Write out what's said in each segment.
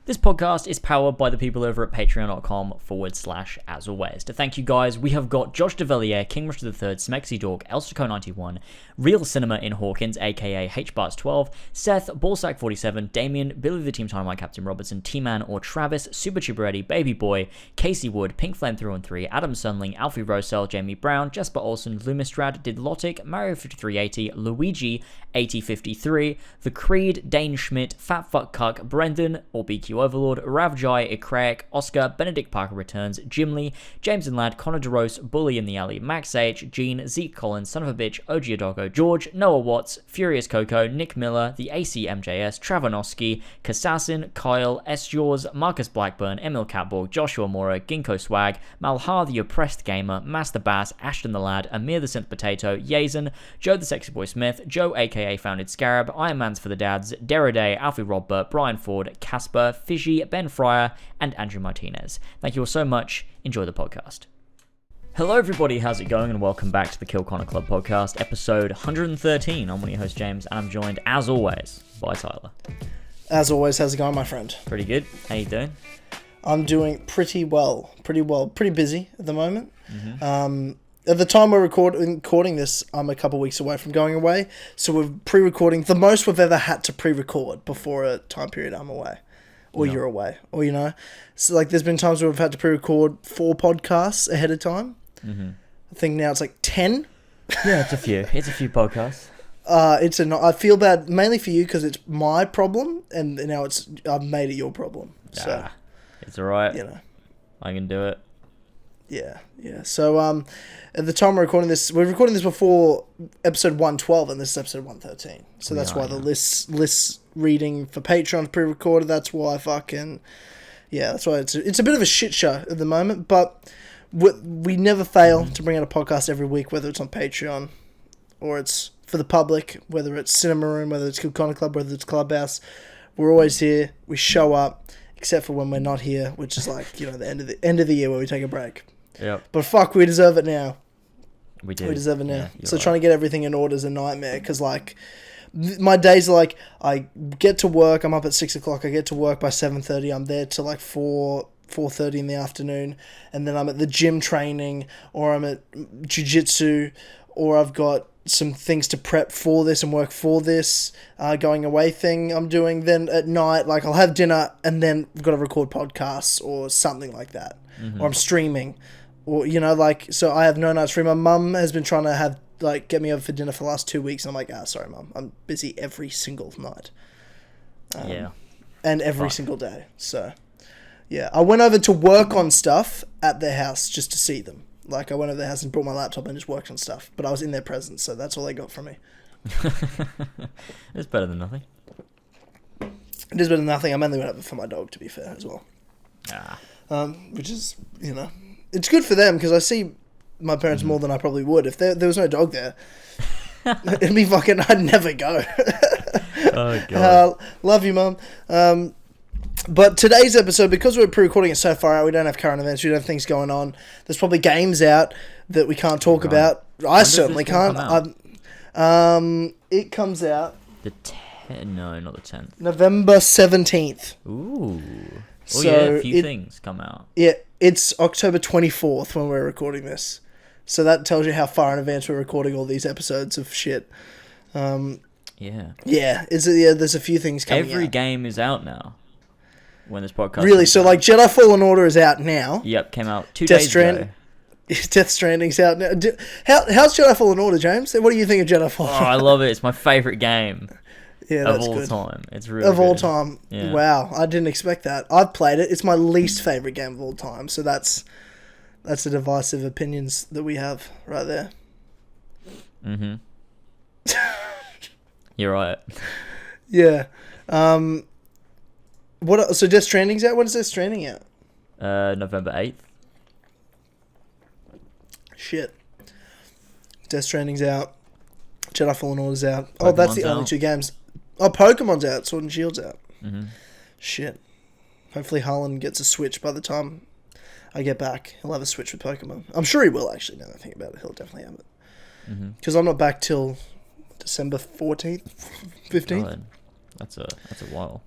This podcast is powered by the people over at patreon.com/as always. To thank you guys, we have got Josh Devillier, King Richard III, Smexy Dork, Elsterco91, Real Cinema in Hawkins, aka HBars12, Seth, Ballsack47, Damian, Billy the Team Tynamite, Captain Robertson, Tman or Travis, SuperTuberEddie, Baby Boy, Casey Wood, Pink Flame 313, Adam Sundling, Alfie Rowsell, Jamie Brown, Jesper Olsen, Lumistrad, DIDDLOTIC, Mario5380, Luigi, 8053, The Creed, Dane Schmitt, Fuck Cuck, Brendon, or BQ Overlord, RAVJAI, Ikraik, Oscar, Benedict Parker Returns, Jimli, James and Lad, Connor Durose, Bully in the Alley, Max H, Gene, Zeek Collins, Son of a Bitch, Ogeaidogo, George, Noah Watts, FuriousCoco, Nick Miller, TheACMJS, Travanoski, Kassassin, Kyle, S. Jaws, Marcus Blackburn, Emil Katborg, Joshua Mora, Ginko Swag, Malhar the Oppressed Gamer, Master Bass, Ashton the Lad, Amir the Synth Potato, Yazen, Joe the Sexy Boy Smith, Joe aka Founded Scarab, Iron Man's for the Dads, Deraday, Alfie Robert, Brian Ford, Casper, Fishy, Ben Fryer, and Andrew Martinez. Thank you all so much. Enjoy the podcast. Hello everybody, how's it going? And welcome back to the Kill Connor Club podcast, episode 113. I'm one of your hosts, James, and I'm joined, as always, by Tyler. As always, how's it going, my friend? Pretty good. How you doing? I'm doing pretty well. Pretty busy at the moment. At the time we're recording this, I'm a couple weeks away from going away, so we're pre-recording the most we've ever had to pre-record before a time period I'm away, or you're away, or so like there's been times where we've had to pre-record 4 podcasts ahead of time. I think now it's like 10. Yeah, it's a few. It's a few podcasts. I feel bad mainly for you because it's my problem, and now I've made it your problem. So it's alright. I can do it. Yeah. So, at the time we're recording this before episode 112, and this is episode 113. So that's why the list reading for Patreon pre-recorded. That's why that's why it's a bit of a shit show at the moment. But we never fail to bring out a podcast every week, whether it's on Patreon or it's for the public, whether it's Cinema Room, whether it's Kill Connor Club, whether it's Clubhouse. We're always here. We show up, except for when we're not here, which is like the end of the year where we take a break. Yep. But fuck, we deserve it now. We do. We deserve it now. Yeah, so trying to get everything in order is a nightmare because, like, my days are like, I get to work, I'm up at 6 o'clock, I get to work by 7:30, I'm there till like 4:30 in the afternoon, and then I'm at the gym training, or I'm at jiu-jitsu, or I've got some things to prep for this and work for this going away thing I'm doing. Then at night, like, I'll have dinner, and then I've got to record podcasts or something like that. Or I'm streaming. Or, so I have no nights free. My mum has been trying to get me over for dinner for the last 2 weeks. And I'm like, sorry, mum. I'm busy every single night. And every single day. So, yeah. I went over to work on stuff at their house just to see them. Like, I went over their house and brought my laptop and just worked on stuff. But I was in their presence, so that's all they got from me. It's better than nothing. It is better than nothing. I mainly went over for my dog, to be fair, as well. Which is, it's good for them because I see my parents more than I probably would. If there was no dog there, it'd be fucking, I'd never go. Oh, God. Love you, Mum. But today's episode, because we're pre-recording it so far out, we don't have current events, we don't have things going on. There's probably games out that we can't talk about. I certainly can't. It comes out... No, not the 10th. November 17th. Ooh. So a few things come out. Yeah, it's October 24th when we're recording this. So that tells you how far in advance we're recording all these episodes of shit. Yeah, there's a few things coming out. Every game is out now when this podcast really, so out. Like Jedi Fallen Order is out now. Yep, came out 2 days ago. Death Stranding's out now. How's Jedi Fallen Order, James? What do you think of Jedi Fallen Order? I love it. It's my favourite game. Yeah, that's good. Of all time. It's really Of all good. time. Yeah. Wow, I didn't expect that. I've played it. It's my least favourite game of all time. So that's the divisive opinions that we have right there. You're right. Yeah. So Death Stranding's out? When is Death Stranding out? November 8th. Shit. Death Stranding's out. Jedi Fallen Order's out. Pokemon's that's the out. only 2 games. Oh, Pokemon's out. Sword and Shield's out. Shit. Hopefully Harlan gets a Switch by the time I get back. He'll have a Switch with Pokemon. I'm sure he will, actually, now that I think about it. He'll definitely have it. Because I'm not back till December 14th, 15th. God, that's a while.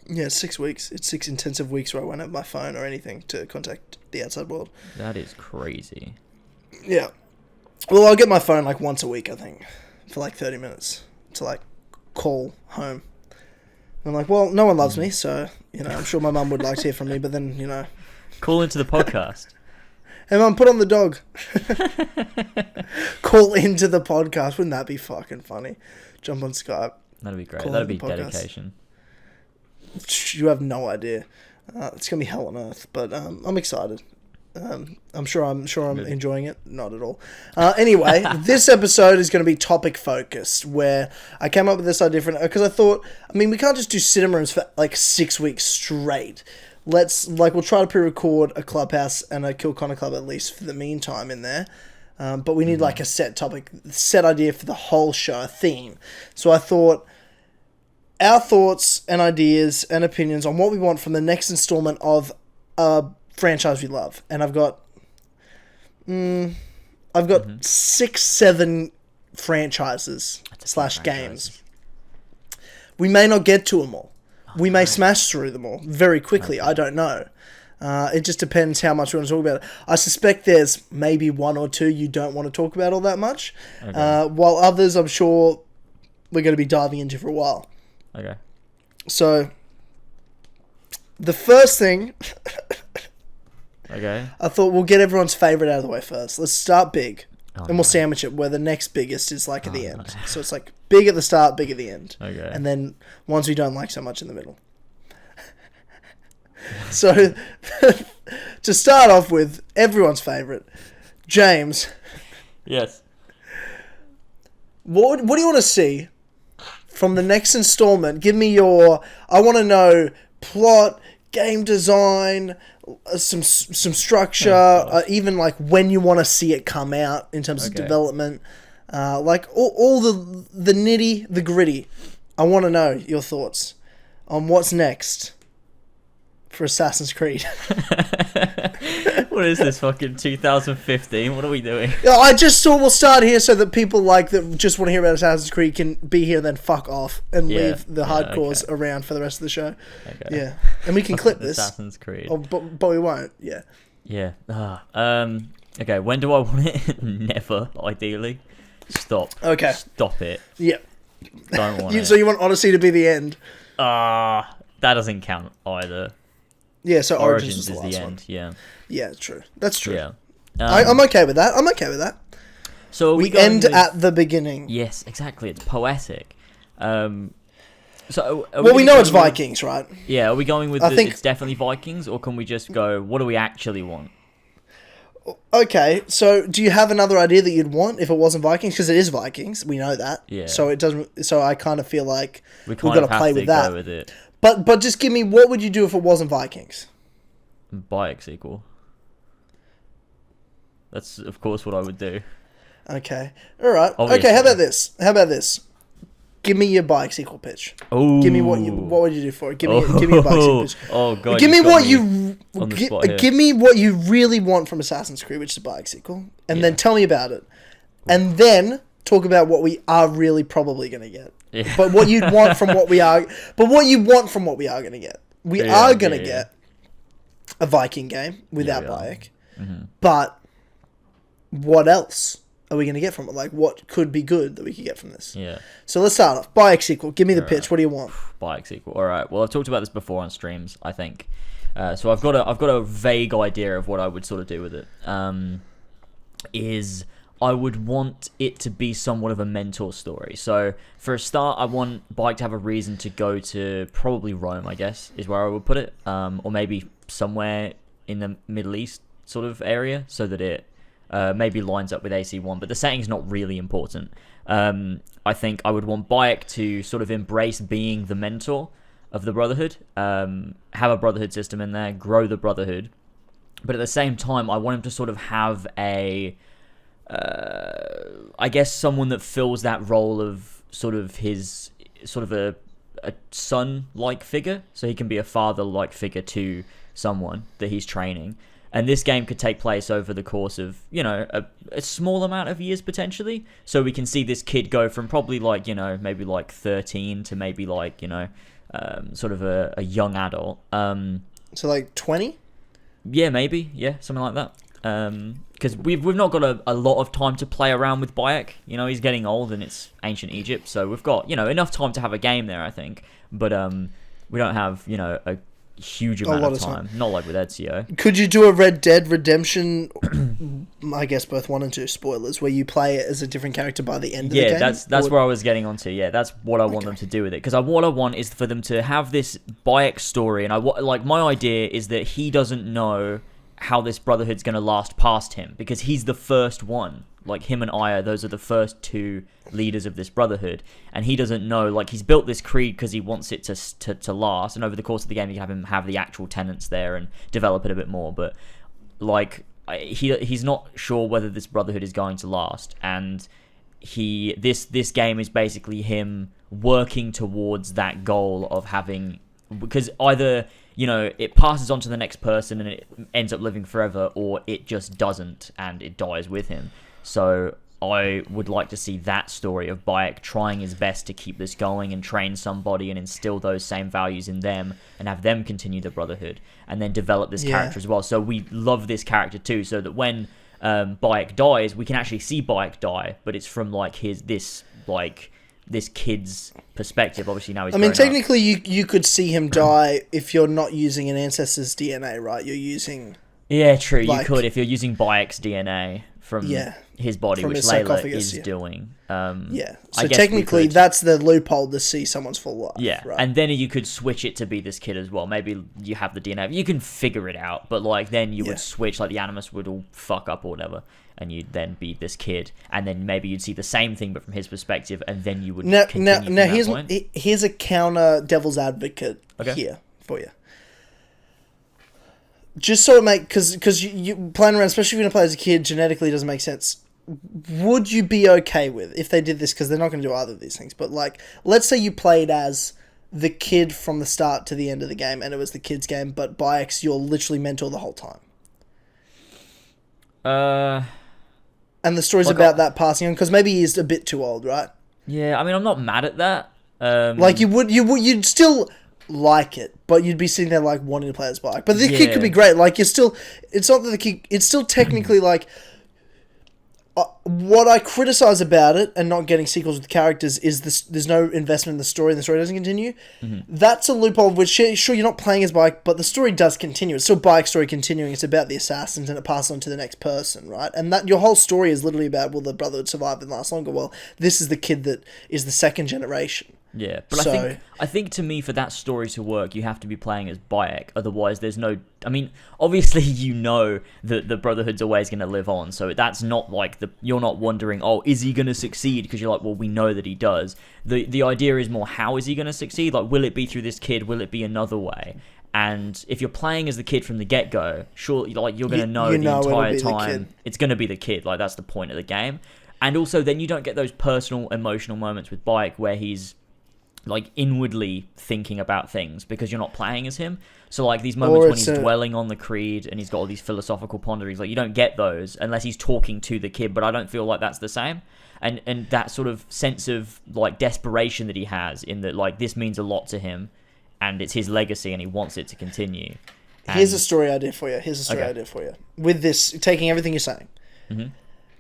Yeah, 6 weeks. It's 6 intensive weeks where I won't have my phone or anything to contact the outside world. That is crazy. Yeah. Well, I'll get my phone like once a week, I think, for like 30 minutes to like call home. I'm like, well, no one loves me, so, you know, I'm sure my mum would like to hear from me, but then, you know. Call into the podcast. Hey, mum, put on the dog. Call into the podcast. Wouldn't that be fucking funny? Jump on Skype. That'd be great. That'd be dedication. You have no idea. It's gonna be hell on earth, but I'm excited. I'm sure I'm enjoying it. Not at all. Anyway, this episode is going to be topic focused, where I came up with this idea because I thought, I mean, we can't just do cinema rooms for like 6 weeks straight. We'll try to pre-record a Clubhouse and a Kill Connor Club at least for the meantime in there. But we need like a set topic, set idea for the whole show, a theme. So I thought our thoughts and ideas and opinions on what we want from the next installment of a franchise we love. And I've got 6-7 franchises / games. We may not get to them all. We may smash through them all very quickly. I don't know. It just depends how much we want to talk about it. I suspect there's maybe 1 or 2 you don't want to talk about all that much. Okay. While others, I'm sure we're going to be diving into for a while. Okay. So, the first thing... Okay. I thought we'll get everyone's favourite out of the way first. Let's start big. And we'll sandwich it where the next biggest is like at the end. No. So it's like big at the start, big at the end. Okay. And then ones we don't like so much in the middle. So, to start off with, everyone's favourite, James. Yes. What do you want to see from the next installment? Give me I want to know plot, game design, some structure, even like when you want to see it come out in terms of development, like all the nitty, the gritty. I want to know your thoughts on what's next for Assassin's Creed. What is this, fucking 2015? What are we doing? I just thought we'll start here so that people that just want to hear about Assassin's Creed can be here and then fuck off and leave the hardcores around for the rest of the show. Okay. Yeah. And we can clip this. Assassin's Creed. Oh, but we won't. Yeah. Yeah. Okay, when do I want it? Never, ideally. Stop. Okay. Stop it. Yeah. Don't want it. So you want Odyssey to be the end? That doesn't count either. Yeah, so Origins is the end, one. Yeah. Yeah, true. That's true. Yeah. I'm okay with that. So we end at the beginning. Yes, exactly. It's poetic. So we know it's Vikings, right? Yeah, are we going with it's definitely Vikings, or can we just go, what do we actually want? Okay, so do you have another idea that you'd want if it wasn't Vikings? Because it is Vikings, we know that. Yeah. So it doesn't. So I kind of feel like we've got to play with that. Go with it. But just give me, what would you do if it wasn't Vikings? Bike sequel. That's of course what I would do. Okay. All right. Obviously. Okay. How about this? Give me your bike sequel pitch. Oh. Give me what would you do for it? Give me your bike sequel pitch. Oh god. Give me what you really want from Assassin's Creed, which is a bike sequel, and then tell me about it, and then talk about what we are really probably going to get. Yeah. But what you'd want from what we are going to get. We are going to get a Viking game without Bayek. Mm-hmm. But what else are we going to get from it? Like, what could be good that we could get from this? Yeah. So let's start off. Bayek sequel. Give me the pitch. What do you want? Bayek sequel. All right. Well, I've talked about this before on streams, I think. So I've got a vague idea of what I would sort of do with it. I would want it to be somewhat of a mentor story. So for a start, I want Bayek to have a reason to go to probably Rome, I guess, is where I would put it. Or maybe somewhere in the Middle East sort of area, so that it maybe lines up with AC1. But the setting's not really important. I think I would want Bayek to sort of embrace being the mentor of the Brotherhood, have a Brotherhood system in there, grow the Brotherhood. But at the same time, I want him to sort of have I guess someone that fills that role of sort of a son-like figure, so he can be a father-like figure to someone that he's training. And this game could take place over the course of, a small amount of years potentially. So we can see this kid go from probably maybe 13 to maybe sort of a young adult. So like 20? Yeah, maybe. Yeah, something like that. Because we've not got a lot of time to play around with Bayek. You know, he's getting old and it's ancient Egypt, so we've got, you know, enough time to have a game there, I think. But we don't have, you know, a huge amount of time. Not like with Ezio. Could you do a Red Dead Redemption, I guess both 1 and 2 spoilers, where you play it as a different character by the end of the game? Yeah, that's where I was getting onto. Yeah, that's what I want them to do with it. Because what I want is for them to have this Bayek story, and my idea is that he doesn't know how this Brotherhood's going to last past him, because he's the first one. Like, him and Aya, those are the first 2 leaders of this Brotherhood, and he doesn't know, like, he's built this creed because he wants it to last, and over the course of the game you can have him have the actual tenets there and develop it a bit more, but, like, he's not sure whether this Brotherhood is going to last, and this game is basically him working towards that goal of having, because either, you know, it passes on to the next person and it ends up living forever, or it just doesn't and it dies with him. So I would like to see that story of Bayek trying his best to keep this going and train somebody and instill those same values in them and have them continue the Brotherhood and then develop this character as well. So we love this character too, so that when Bayek dies, we can actually see Bayek die, but it's from like this kid's perspective. Obviously now he's grown technically you could see him die if you're not using an ancestor's DNA, right? You're using... Yeah, true. You could if you're using Bayek's DNA from his body, from which his Layla is doing. So technically that's the loophole to see someone's full life. Yeah, right? And then you could switch it to be this kid as well. Maybe you have the DNA. You can figure it out, but like then you would switch, like the Animus would all fuck up or whatever, and you'd then be this kid, and then maybe you'd see the same thing but from his perspective, and then you would continue from that point. Here's a counter devil's advocate here for you. Just so it because you playing around, especially if you're going to play as a kid, genetically doesn't make sense. Would you be okay with if they did this? Because they're not going to do either of these things. But like, let's say you played as the kid from the start to the end of the game, and it was the kid's game, but Bayek's your literally mentor the whole time. And the story's about that passing on, because maybe he's a bit too old, right? Yeah, I mean, I'm not mad at that. Like you'd still like it, but you'd be sitting there like wanting to play as Bayek. But the kid could be great. Like it's not that the kid. It's still technically like. What I criticize about it and not getting sequels with characters is this: there's no investment in the story, and the story doesn't continue. That's a loophole. Which sure you're not playing as Bayek, but the story does continue. It's still Bayek's story continuing. It's about the assassins, and it passes on to the next person, right? And that your whole story is literally about will the Brotherhood survive and last longer? Well, this is the kid that is the second generation. Yeah, but I think to me, for that story to work, you have to be playing as Bayek. Otherwise, there's no... I mean, obviously, you know that the Brotherhood's always going to live on, so that's not like... You're not wondering, oh, is he going to succeed? Because you're like, well, we know that he does. The idea is more, how is he going to succeed? Like, will it be through this kid? Will it be another way? And if you're playing as the kid from the get-go, sure, like, you're going to know the entire time it's going to be the kid. Like, that's the point of the game. And also, then you don't get those personal, emotional moments with Bayek where he's like inwardly thinking about things because you're not playing as him. So like these moments when he's dwelling on the creed and he's got all these philosophical ponderings, like you don't get those unless he's talking to the kid, but I don't feel like that's the same. And that sort of sense of like desperation that he has in that, like, this means a lot to him and it's his legacy and he wants it to continue. Here's a story idea for you. With this, taking everything you're saying,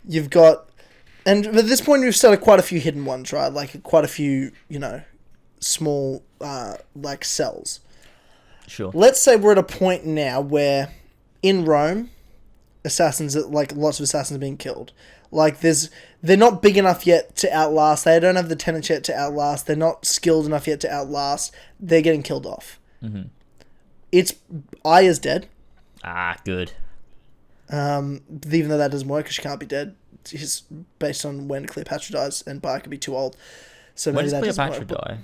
you've got, and at this point we've started quite a few hidden ones, right? Like quite a few, you know, small like cells. Sure. Let's say we're at a point now where in Rome, assassins, like lots of assassins are being killed. Like they're not big enough yet to outlast. They don't have the tenants yet to outlast. They're not skilled enough yet to outlast. They're getting killed off. It's Aya's dead. Ah, good. Even though that doesn't work because she can't be dead. It's based on when Cleopatra dies, and Bayek could be too old. So when maybe does that Cleopatra die?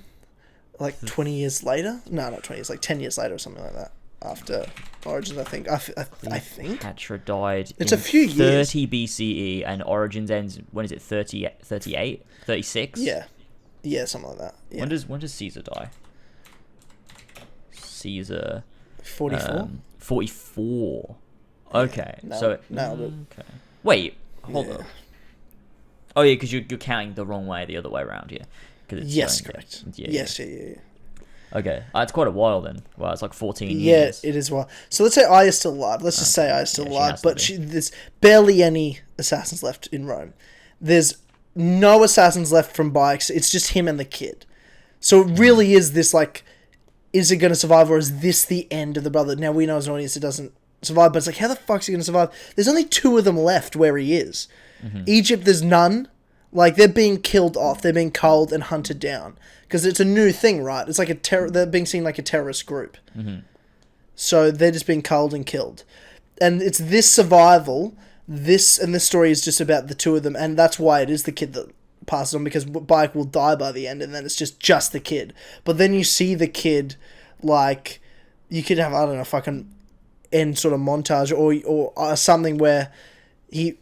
Like 20 years later? No, not 20 years. Like 10 years later or something like that. After Origins, I think. I think. Cleopatra died it's a few years. 30 BCE, and Origins ends, when is it, 38? 36? Yeah. Yeah, something like that. Yeah. When does Caesar die? Caesar... 44? 44. Okay. Okay. Wait, hold up. Oh yeah, because you're counting the wrong way, the other way around, yeah. Yes, correct. Yes. Okay, it's quite a while then. Wow, it's like 14 Yeah, years. it is wild. So let's say Aya is still alive. Let's just say Aya is still Yeah, she alive. has to But be. there's barely any assassins left in Rome. There's no assassins left from Bikes. It's just him and the kid. So it really is this, like, is it going to survive, or is this the end of the brother? Now, we know as an audience it doesn't survive, but it's like, how the fuck's he going to survive? There's only 2 of them left where he is. Egypt, there's none. Like, they're being killed off. They're being culled and hunted down. Because it's a new thing, right? It's like they're being seen like a terrorist group. So they're just being culled and killed. And it's this survival, and this story is just about the 2 of them, and that's why it is the kid that passes on, because Bike will die by the end, and then it's just the kid. But then you see the kid, like, you could have, I don't know, fucking end sort of montage, or something where he...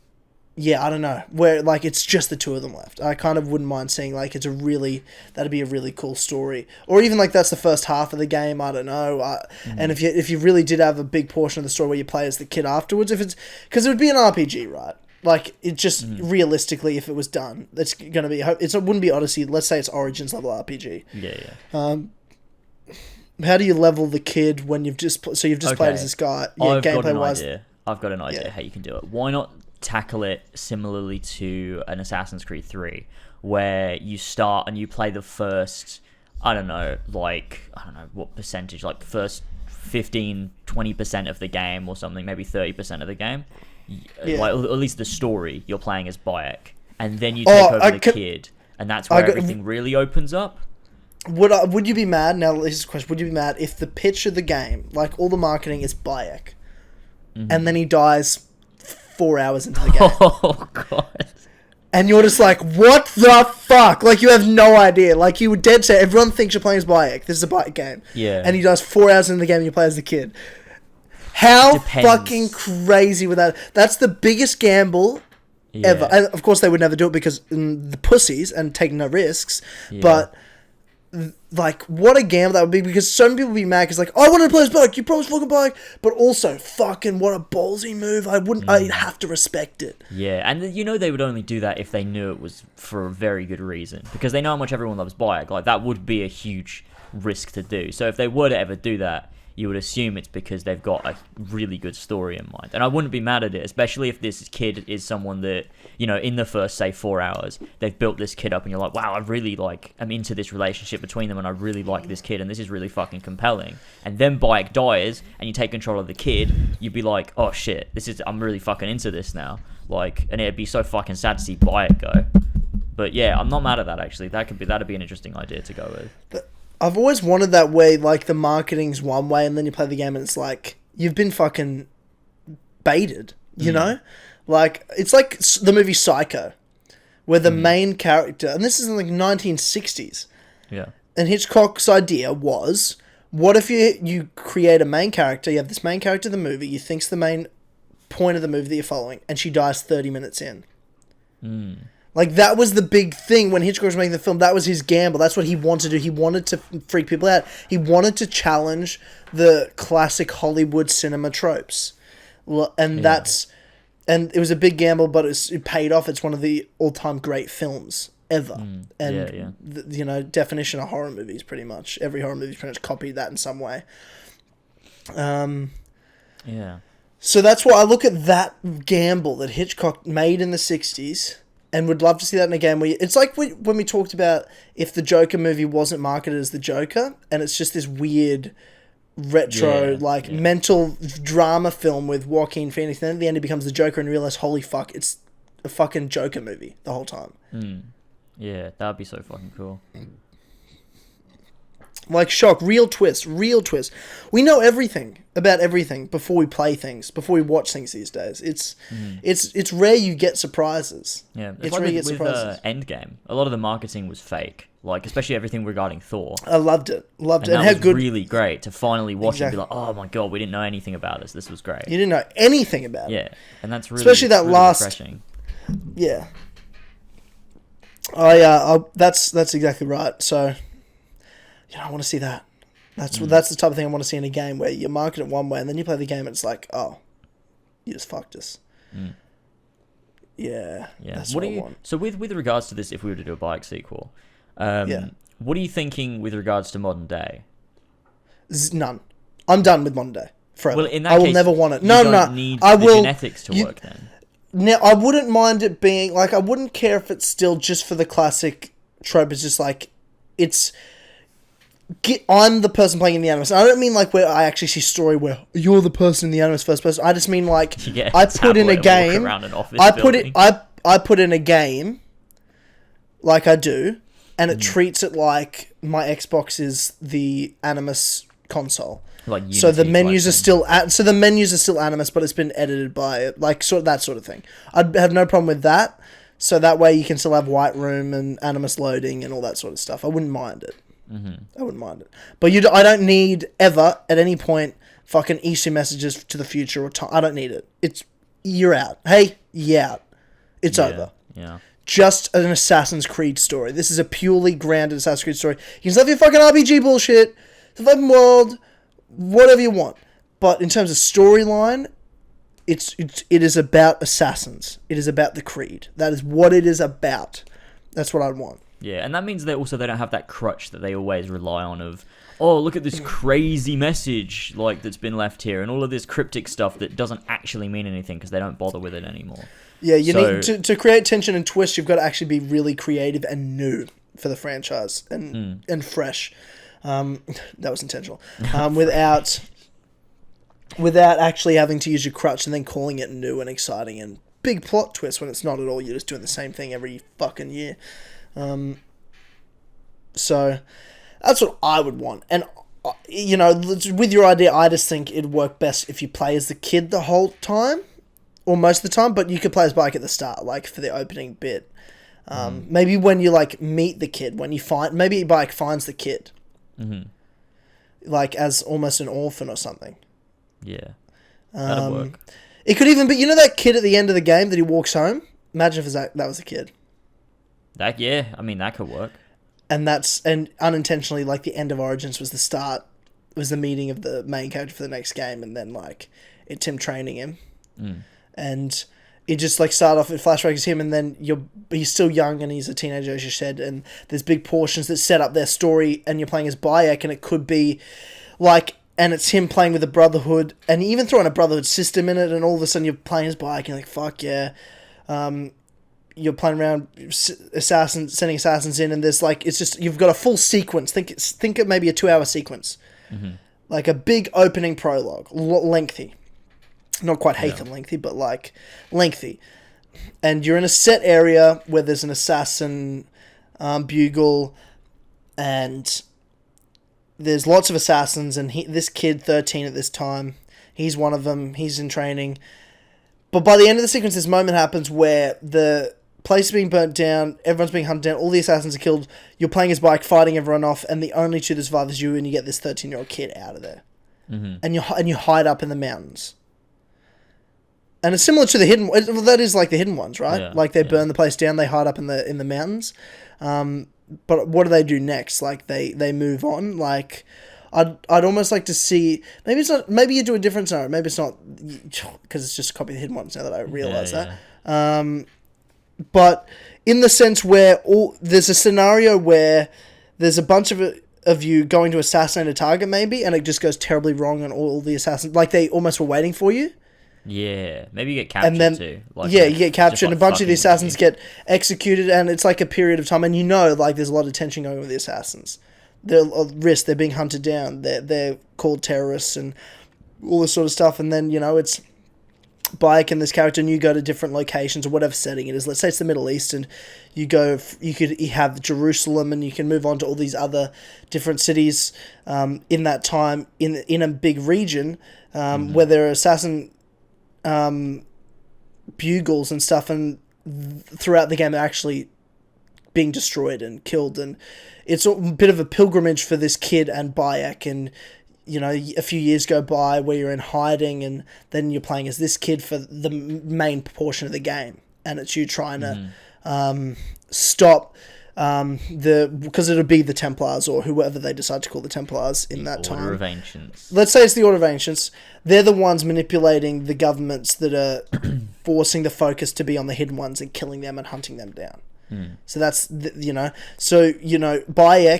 Yeah, I don't know. Where, like, it's just the 2 of them left. I kind of wouldn't mind seeing, like, that'd be a really cool story. Or even, like, that's the first half of the game, I don't know. And if you really did have a big portion of the story where you play as the kid afterwards, because it would be an RPG, right? Like, it just, realistically, if it was done, it's going to be, it wouldn't be Odyssey, let's say it's Origins level RPG. Yeah. How do you level the kid when you've just played as this guy? Yeah, I've got an gameplay-wise. idea. I've got an idea how you can do it. Why not tackle it similarly to an Assassin's Creed 3, where you start and you play the first, I don't know what percentage, like the first 15-20% of the game or something, maybe 30% of the game, like at least the story you're playing as Bayek, and then you take over the kid, and that's where everything really opens up. Would you be mad, now this is a question, would you be mad if the pitch of the game, like all the marketing is Bayek, and then he dies 4 hours into the game? Oh, God. And you're just like, what the fuck? Like, you have no idea. Like, you would dead say, everyone thinks you're playing as Bayek. This is a Bayek game. Yeah. And he dies 4 hours into the game and you play as the kid. How fucking crazy would that... That's the biggest gamble ever. And of course, they would never do it because the pussies and take no risks. Yeah. But... like, what a gamble that would be, because so many people would be mad because, like, I wanted to play as Bayek, you promised fucking Bayek, but also, fucking, what a ballsy move. I'd have to respect it. Yeah, and they would only do that if they knew it was for a very good reason, because they know how much everyone loves Bayek. Like, that would be a huge risk to do. So if they were to ever do that, you would assume it's because they've got a really good story in mind. And I wouldn't be mad at it, especially if this kid is someone that, in the first, say, 4 hours, they've built this kid up and you're like, wow, I really, I'm into this relationship between them and I really like this kid and this is really fucking compelling. And then Bayek dies and you take control of the kid, you'd be like, oh shit, I'm really fucking into this now. Like, and it'd be so fucking sad to see Bayek go. But yeah, I'm not mad at that, actually. That'd be an interesting idea to go with. I've always wanted that way, like, the marketing's one way, and then you play the game, and it's like, you've been fucking baited, you know? Like, it's like the movie Psycho, where the main character, and this is in, like, 1960s. Yeah. And Hitchcock's idea was, what if you create a main character, you have this main character of the movie, you think's the main point of the movie that you're following, and she dies 30 minutes in. Like, that was the big thing when Hitchcock was making the film. That was his gamble. That's what he wanted to do. He wanted to freak people out. He wanted to challenge the classic Hollywood cinema tropes. And and it was a big gamble, but it paid off. It's one of the all-time great films ever. And, definition of horror movies, pretty much. Every horror movie's pretty much copied that in some way. Yeah. So that's why I look at that gamble that Hitchcock made in the 60s... and would love to see that in a game where it's like when we talked about if the Joker movie wasn't marketed as the Joker, and it's just this weird retro mental drama film with Joaquin Phoenix, and then at the end it becomes the Joker and you realize, holy fuck, it's a fucking Joker movie the whole time. Yeah, that'd be so fucking cool. Like, shock, real twist. We know everything about everything before we play things, before we watch things these days. It's rare you get surprises. Yeah, it's rare you get surprises. Endgame, a lot of the marketing was fake, like, especially everything regarding Thor. I loved it. And that how was good, really great to finally watch it and be like, oh my god, we didn't know anything about this. This was great. You didn't know anything about it. Yeah, and that's really, especially that really last... refreshing. Yeah. That's exactly right. So... I want to see that. That's the type of thing I want to see in a game where you market it one way and then you play the game and it's like, oh, you just fucked us. Yeah. That's what I want. So with regards to this, if we were to do a Bayek sequel, what are you thinking with regards to modern day? None. I'm done with modern day forever. Well, in that I will case, never want it. you No, don't no. need I the will. genetics to work then. Now, I wouldn't mind it being like, I wouldn't care if it's still just for the classic trope. It's just like, I'm the person playing in the Animus. I don't mean like where I actually see story where you're the person in the Animus first person. I just mean like I put in a game. I put in a game like I do, and it treats it like my Xbox is the Animus console. Like Unity, so the menus are still Animus, but it's been edited by like that sort of thing. I'd have no problem with that. So that way you can still have White Room and Animus loading and all that sort of stuff. I wouldn't mind it. I wouldn't mind it. But I don't need ever at any point fucking easy messages to the future or time. I don't need it. You're out. Hey, you're out. It's over. Yeah. Just an Assassin's Creed story. This is a purely grounded Assassin's Creed story. You can stuff your fucking RPG bullshit, the open world, whatever you want. But in terms of storyline, it is about assassins. It is about the Creed. That is what it is about. That's what I'd want. Yeah, and that means that also they don't have that crutch that they always rely on of, oh, look at this crazy message like that's been left here, and all of this cryptic stuff that doesn't actually mean anything because they don't bother with it anymore. Yeah, you need to create tension and twist. You've got to actually be really creative and new for the franchise and fresh. That was intentional. Without actually having to use your crutch and then calling it new and exciting and big plot twist when it's not at all. You're just doing the same thing every fucking year. So that's what I would want. And, with your idea, I just think it'd work best if you play as the kid the whole time, or most of the time, but you could play as Bike at the start, like for the opening bit. Maybe when you like meet the kid, maybe Bike finds the kid, like as almost an orphan or something. Yeah, that'd work. It could even be, that kid at the end of the game that he walks home? Imagine if that was a kid. That could work. And unintentionally, like, the end of Origins was the meeting of the main character for the next game, and then, like, it's him training him. And it just, like, started off, it flashbacks him, and then he's still young, and he's a teenager, as you said, and there's big portions that set up their story, and you're playing as Bayek, and it could be, like, and it's him playing with the Brotherhood, and even throwing a Brotherhood system in it, and all of a sudden you're playing as Bayek, and you're like, fuck yeah. You're playing around sending assassins in, and there's like, it's just, you've got a full sequence. Think it maybe a 2-hour sequence. Like a big opening prologue, lengthy. Not quite Hatham lengthy, but like lengthy. And you're in a set area where there's an assassin bugle, and there's lots of assassins, and this kid, 13 at this time, he's one of them, he's in training. But by the end of the sequence, this moment happens where the place is being burnt down, everyone's being hunted down, all the assassins are killed, you're playing his Bike, fighting everyone off, and the only two that survive is you, and you get this 13-year-old kid out of there. And you hide up in the mountains. And it's similar to the hidden... Well, that is like the hidden ones, right? Yeah, like, they burn the place down, they hide up in the mountains. But what do they do next? Like, they move on. Like, I'd almost like to see... Maybe it's not... Maybe you do a different scenario. Maybe it's not... Because it's just a copy of the hidden ones now that I realise that. But in the sense where there's a scenario where there's a bunch of you going to assassinate a target maybe, and it just goes terribly wrong, and all the assassins... Like, they almost were waiting for you. Yeah, maybe you get captured and then, too. Like, you get captured, like and a bunch of the assassins get executed, and it's like a period of time, and like, there's a lot of tension going on with the assassins. They're at risk, they're being hunted down, they're called terrorists, and all this sort of stuff, and then, it's Bayek and this character, and you go to different locations, or whatever setting it is. Let's say it's the Middle East, and you have Jerusalem, and you can move on to all these other different cities in that time, in a big region, where there are assassin... bugles and stuff, and throughout the game they're actually being destroyed and killed, and it's a bit of a pilgrimage for this kid and Bayek, and a few years go by where you're in hiding, and then you're playing as this kid for the main portion of the game, and it's you trying to stop because it'll be the Templars, or whoever they decide to call the Templars in that time. Order of Ancients. Let's say it's the Order of Ancients. They're the ones manipulating the governments that are forcing the focus to be on the hidden ones and killing them and hunting them down. So that's, Bayek,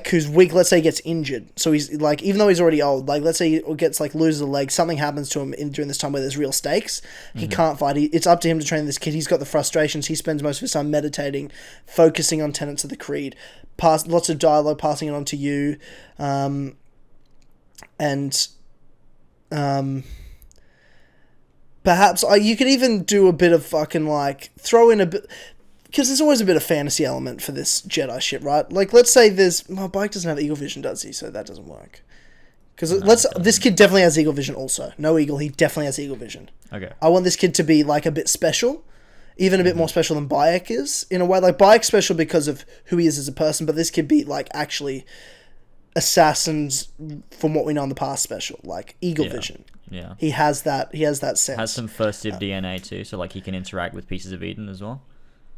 who's weak, let's say he gets injured. So he's, like, even though he's already old, like, let's say he gets, like, loses a leg, something happens to him during this time where there's real stakes. He can't fight. It's up to him to train this kid. He's got the frustrations. He spends most of his time meditating, focusing on tenets of the creed, lots of dialogue, passing it on to you. Perhaps you could even do a bit of fucking, like, throw in a bit, because there's always a bit of fantasy element for this Jedi shit, right? Like, let's say Bike doesn't have eagle vision, does he? So that doesn't work. Because this kid definitely has eagle vision also. No eagle, he definitely has eagle vision. Okay. I want this kid to be, like, a bit special, even a bit more special than Bayek is, in a way. Like, Bayek's special because of who he is as a person, but this kid be, like, actually assassins from what we know in the past special, like eagle vision. Yeah. He has that sense. Has some first div DNA too, so like he can interact with pieces of Eden as well.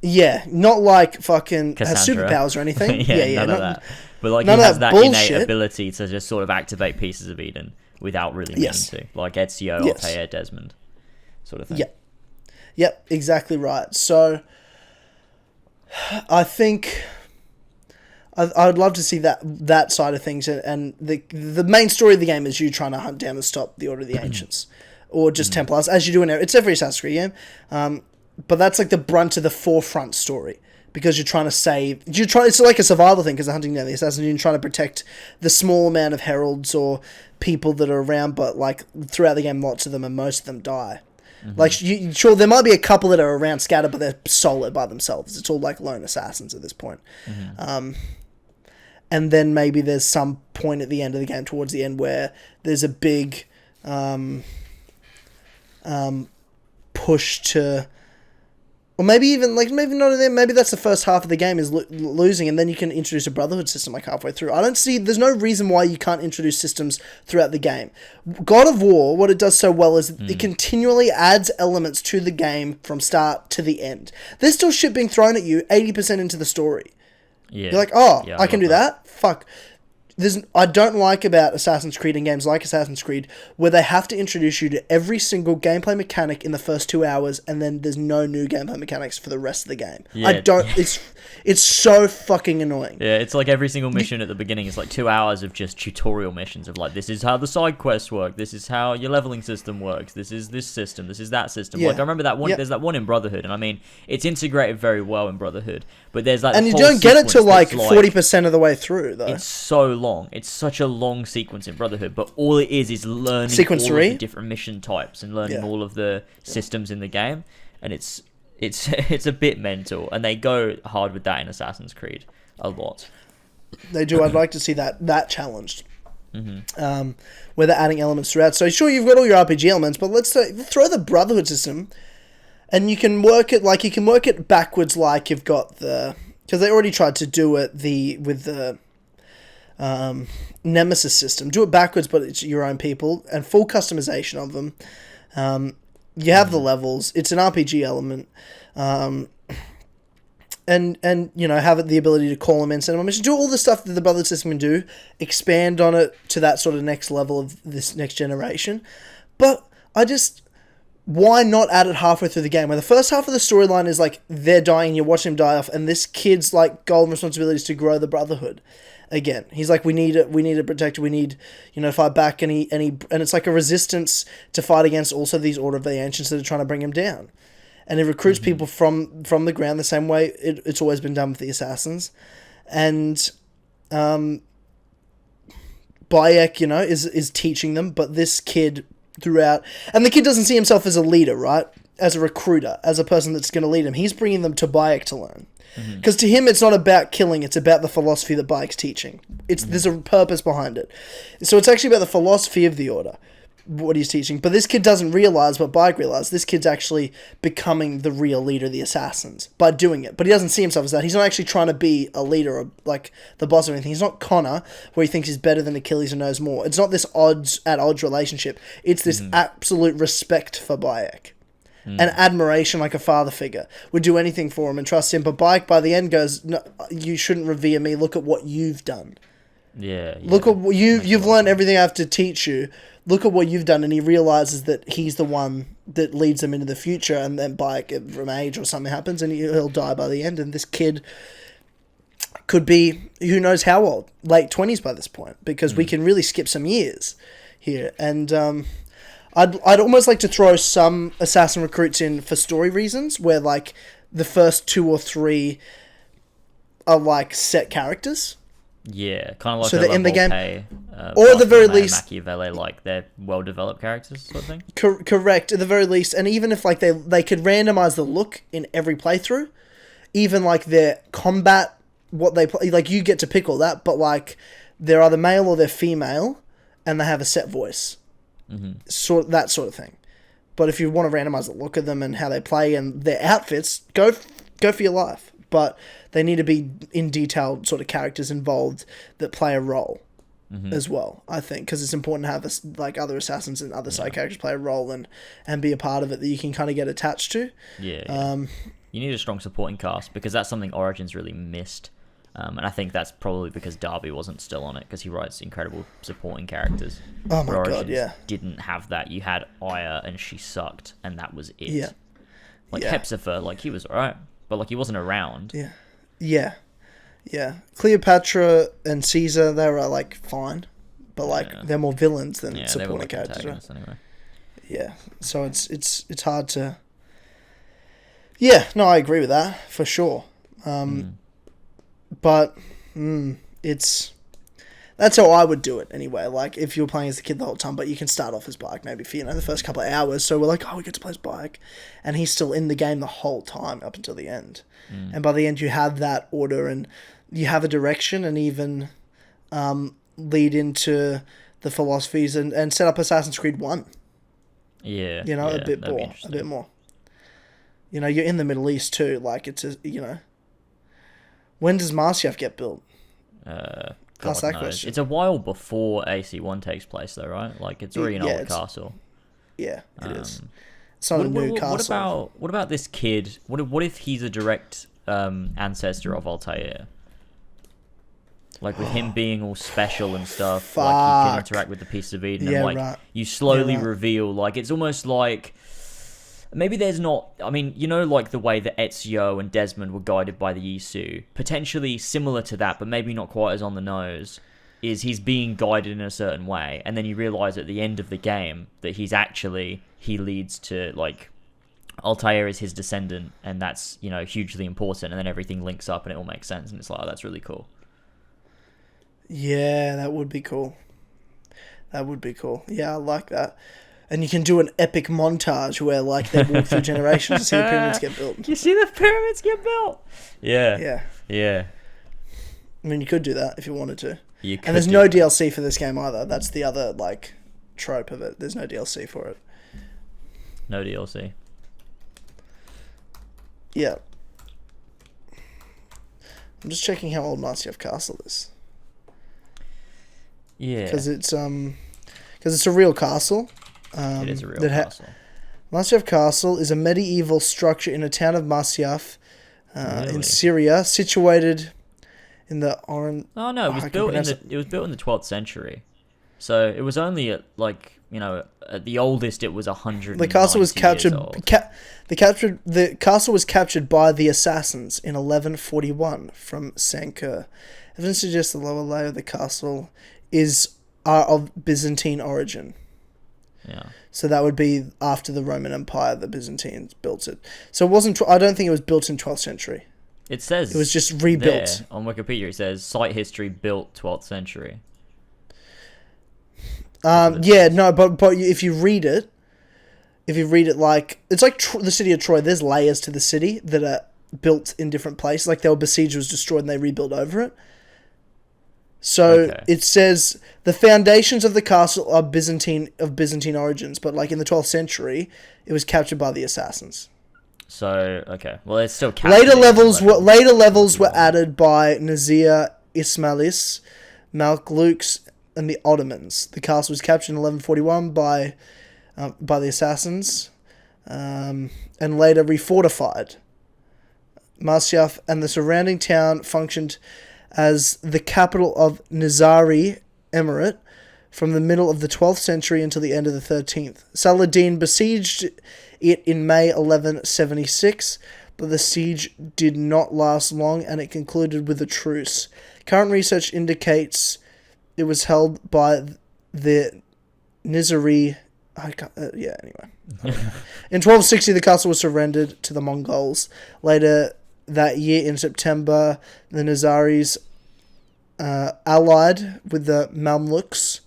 Yeah, not like fucking Cassandra. has superpowers or anything. None of that. But like he has that innate ability to just sort of activate pieces of Eden without really meaning to. Like Ezio, Altair, Desmond sort of thing. Yep, exactly right. So I think I would love to see that side of things, and the main story of the game is you trying to hunt down and stop the Order of the Ancients, or just Templars, as you do in every Assassin's Creed game. But that's like the brunt of the forefront story, because you're trying to save. It's like a survival thing, because they're hunting down the assassins. You're trying to protect the small amount of heralds or people that are around, but like throughout the game, lots of them and most of them die. Like, sure, there might be a couple that are around scattered, but they're solid by themselves. It's all like lone assassins at this point. And then maybe there's some point at the end of the game, towards the end, where there's a big push to, or maybe even like maybe not there. Maybe that's the first half of the game is losing, and then you can introduce a brotherhood system like halfway through. There's no reason why you can't introduce systems throughout the game. God of War, what it does so well is it continually adds elements to the game from start to the end. There's still shit being thrown at you 80% into the story. Yeah. You're like, I can do that? Fuck. I don't like about Assassin's Creed and games like Assassin's Creed where they have to introduce you to every single gameplay mechanic in the first 2 hours, and then there's no new gameplay mechanics for the rest of the game. Yeah. It's so fucking annoying. Yeah, it's like every single mission at the beginning is like 2 hours of just tutorial missions of like, this is how the side quests work, this is how your leveling system works, this is this system, this is that system. Like I remember that one. There's that one in Brotherhood, and I mean it's integrated very well in Brotherhood, but there's like, and you don't get it till like 40% of the way through though. It's so long. It's such a long sequence in Brotherhood, but all it is learning sequence all 3? of the different mission types and learning all of the systems in the game, and it's a bit mental, and they go hard with that in Assassin's Creed a lot. They do. I'd like to see that challenged. Where they're adding elements throughout. So sure, you've got all your RPG elements, but let's throw the Brotherhood system, and you can work it backwards. Like you've got because they already tried to do it with the Nemesis system. Do it backwards, but it's your own people and full customization of them. You have the levels. It's an RPG element. And have the ability to call them in, send them a mission, do all the stuff that the Brotherhood system can do, expand on it to that sort of next level of this next generation. But why not add it halfway through the game, where the first half of the storyline is like they're dying, you're watching them die off, and this kid's like goal and responsibility is to grow the Brotherhood. Again, he's like, we need a protector, we need, fight back, and it's like a resistance to fight against also these Order of the Ancients that are trying to bring him down. And it recruits people from the ground the same way it's always been done with the Assassins. And Bayek, is teaching them, but this kid throughout, and the kid doesn't see himself as a leader, right? As a recruiter, as a person that's going to lead him. He's bringing them to Bayek to learn. Because to him, it's not about killing, it's about the philosophy that Bayek's teaching. There's a purpose behind it. So it's actually about the philosophy of the Order, what he's teaching. But this kid doesn't realize what Bayek realized. This kid's actually becoming the real leader of the Assassins by doing it. But he doesn't see himself as that. He's not actually trying to be a leader or like the boss or anything. He's not Connor, where he thinks he's better than Achilles and knows more. It's not this odds relationship. It's this absolute respect for Bayek. And admiration, like a father figure. Would do anything for him and trust him. But Bayek, by the end, goes, no, you shouldn't revere me. Look at what you've done. Yeah. Look at what you've learned everything I have to teach you. Look at what you've done. And he realizes that he's the one that leads them into the future, and then by from age or something happens, and he'll die by the end. And this kid could be who knows how old, late 20s by this point, because we can really skip some years here. And I'd almost like to throw some assassin recruits in for story reasons, where like the first 2 or 3 are like set characters. Yeah, kind of like so that in the game, or at the very least, Machiavelli, like they're well developed characters, sort of thing. Correct, at the very least, and even if like they could randomize the look in every playthrough, even like their combat, what they play, like you get to pick all that, but like they're either male or they're female, and they have a set voice, that sort of thing. But if you want to randomize the look of them and how they play and their outfits, go for your life. But they need to be in detailed sort of characters involved that play a role as well, I think, because it's important to have like other assassins and other side characters play a role and be a part of it that you can kind of get attached to. Yeah. You need a strong supporting cast, because that's something Origins really missed. And I think that's probably because Darby wasn't still on it, because he writes incredible supporting characters. Oh my Origins god, yeah. didn't have that. You had Aya, and she sucked, and that was it. Yeah. Like Hepzibah, like he was alright, but like he wasn't around. Yeah. Cleopatra and Caesar, they were like fine, but like they're more villains than supporting characters. Right? Anyway. Yeah, so it's hard to. Yeah, no, I agree with that for sure. But that's how I would do it anyway. Like if you were playing as the kid the whole time, but you can start off as Bike maybe for the first couple of hours. So we're like, oh, we get to play as Bike, and he's still in the game the whole time up until the end. And by the end, you have that order and you have a direction, and even lead into the philosophies and set up Assassin's Creed 1. Yeah, a bit more. You're in the Middle East too. Like it's when does Marsyaf get built? Ask that question. It's a while before AC1 takes place, though, right? Like it's already an old castle. Yeah, it is. It's not a new castle. What about this kid? What if he's a direct ancestor of Altair? Like with him being all special and stuff, like he can interact with the Piece of Eden, and like you slowly reveal, like it's almost like maybe there's not. I mean, like the way that Ezio and Desmond were guided by the Yisu, potentially similar to that, but maybe not quite as on the nose. Is he's being guided in a certain way, and then you realize at the end of the game that he leads to like Altair is his descendant, and that's hugely important, and then everything links up and it all makes sense, and it's like, oh, that's really cool. Yeah, that would be cool. Yeah, I like that. And you can do an epic montage where like they walk through generations to see the pyramids get built. You see the pyramids get built? Yeah. I mean, you could do that if you wanted to. And there's no DLC for this game either. That's the other like trope of it. There's no DLC for it. No DLC. Yeah. I'm just checking how old Marsyaf Castle is. Yeah. Because it's a real castle. It is a real castle. Marsyaf Castle is a medieval structure in a town of Marsyaf in Syria, situated in the Orange. Oh no, it was built in the 12th century. So it was only at like, at the oldest it was 100. The castle was captured. The castle was captured by the assassins in 1141 from Sankur. Evidence suggests the lower layer of the castle are of Byzantine origin. Yeah. So that would be after the Roman Empire, the Byzantines built it. So it wasn't. I don't think it was built in 12th century. It says it was just rebuilt. There, on Wikipedia, it says site history built 12th century. But if you read it like it's like the city of Troy. There's layers to the city that are built in different places. Like they were besieged, was destroyed, and they rebuilt over it. So It says the foundations of the castle are Byzantine origins, but like in the 12th century, it was captured by the assassins. So well, it's still later levels were added by Nazir Ismailis, Malklukes, and the Ottomans. The castle was captured in 1141 by the assassins, and later refortified. Marsyaf and the surrounding town functioned as the capital of Nizari Emirate from the middle of the 12th century until the end of the 13th. Saladin besieged it in May 1176, but the siege did not last long and it concluded with a truce. Current research indicates it was held by the Nizari. Anyway. In 1260, the castle was surrendered to the Mongols. Later that year, in September, the Nizaris allied with the Mamluks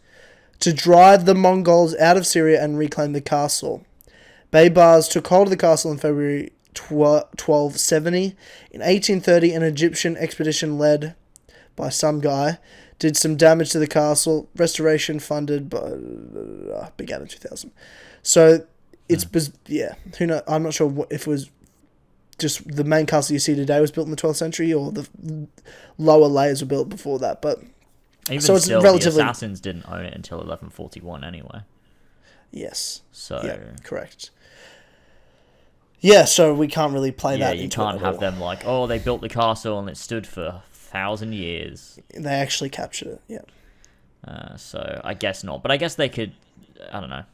to drive the Mongols out of Syria and reclaim the castle. Baybars took hold of the castle in February 1270. In 1830, an Egyptian expedition led by some guy did some damage to the castle. Restoration funded by began in 2000. So it's who knows? I'm not sure if it was just the main castle you see today was built in the 12th century or the lower layers were built before that. But even so it's still, relatively, the assassins didn't own it until 1141 anyway. Yes. So yeah, correct. Yeah, so we can't really play that. Yeah, you can't have them like, oh, they built the castle and it stood for 1,000 years. They actually captured it. Yeah. So I guess not, but I guess they could, I don't know,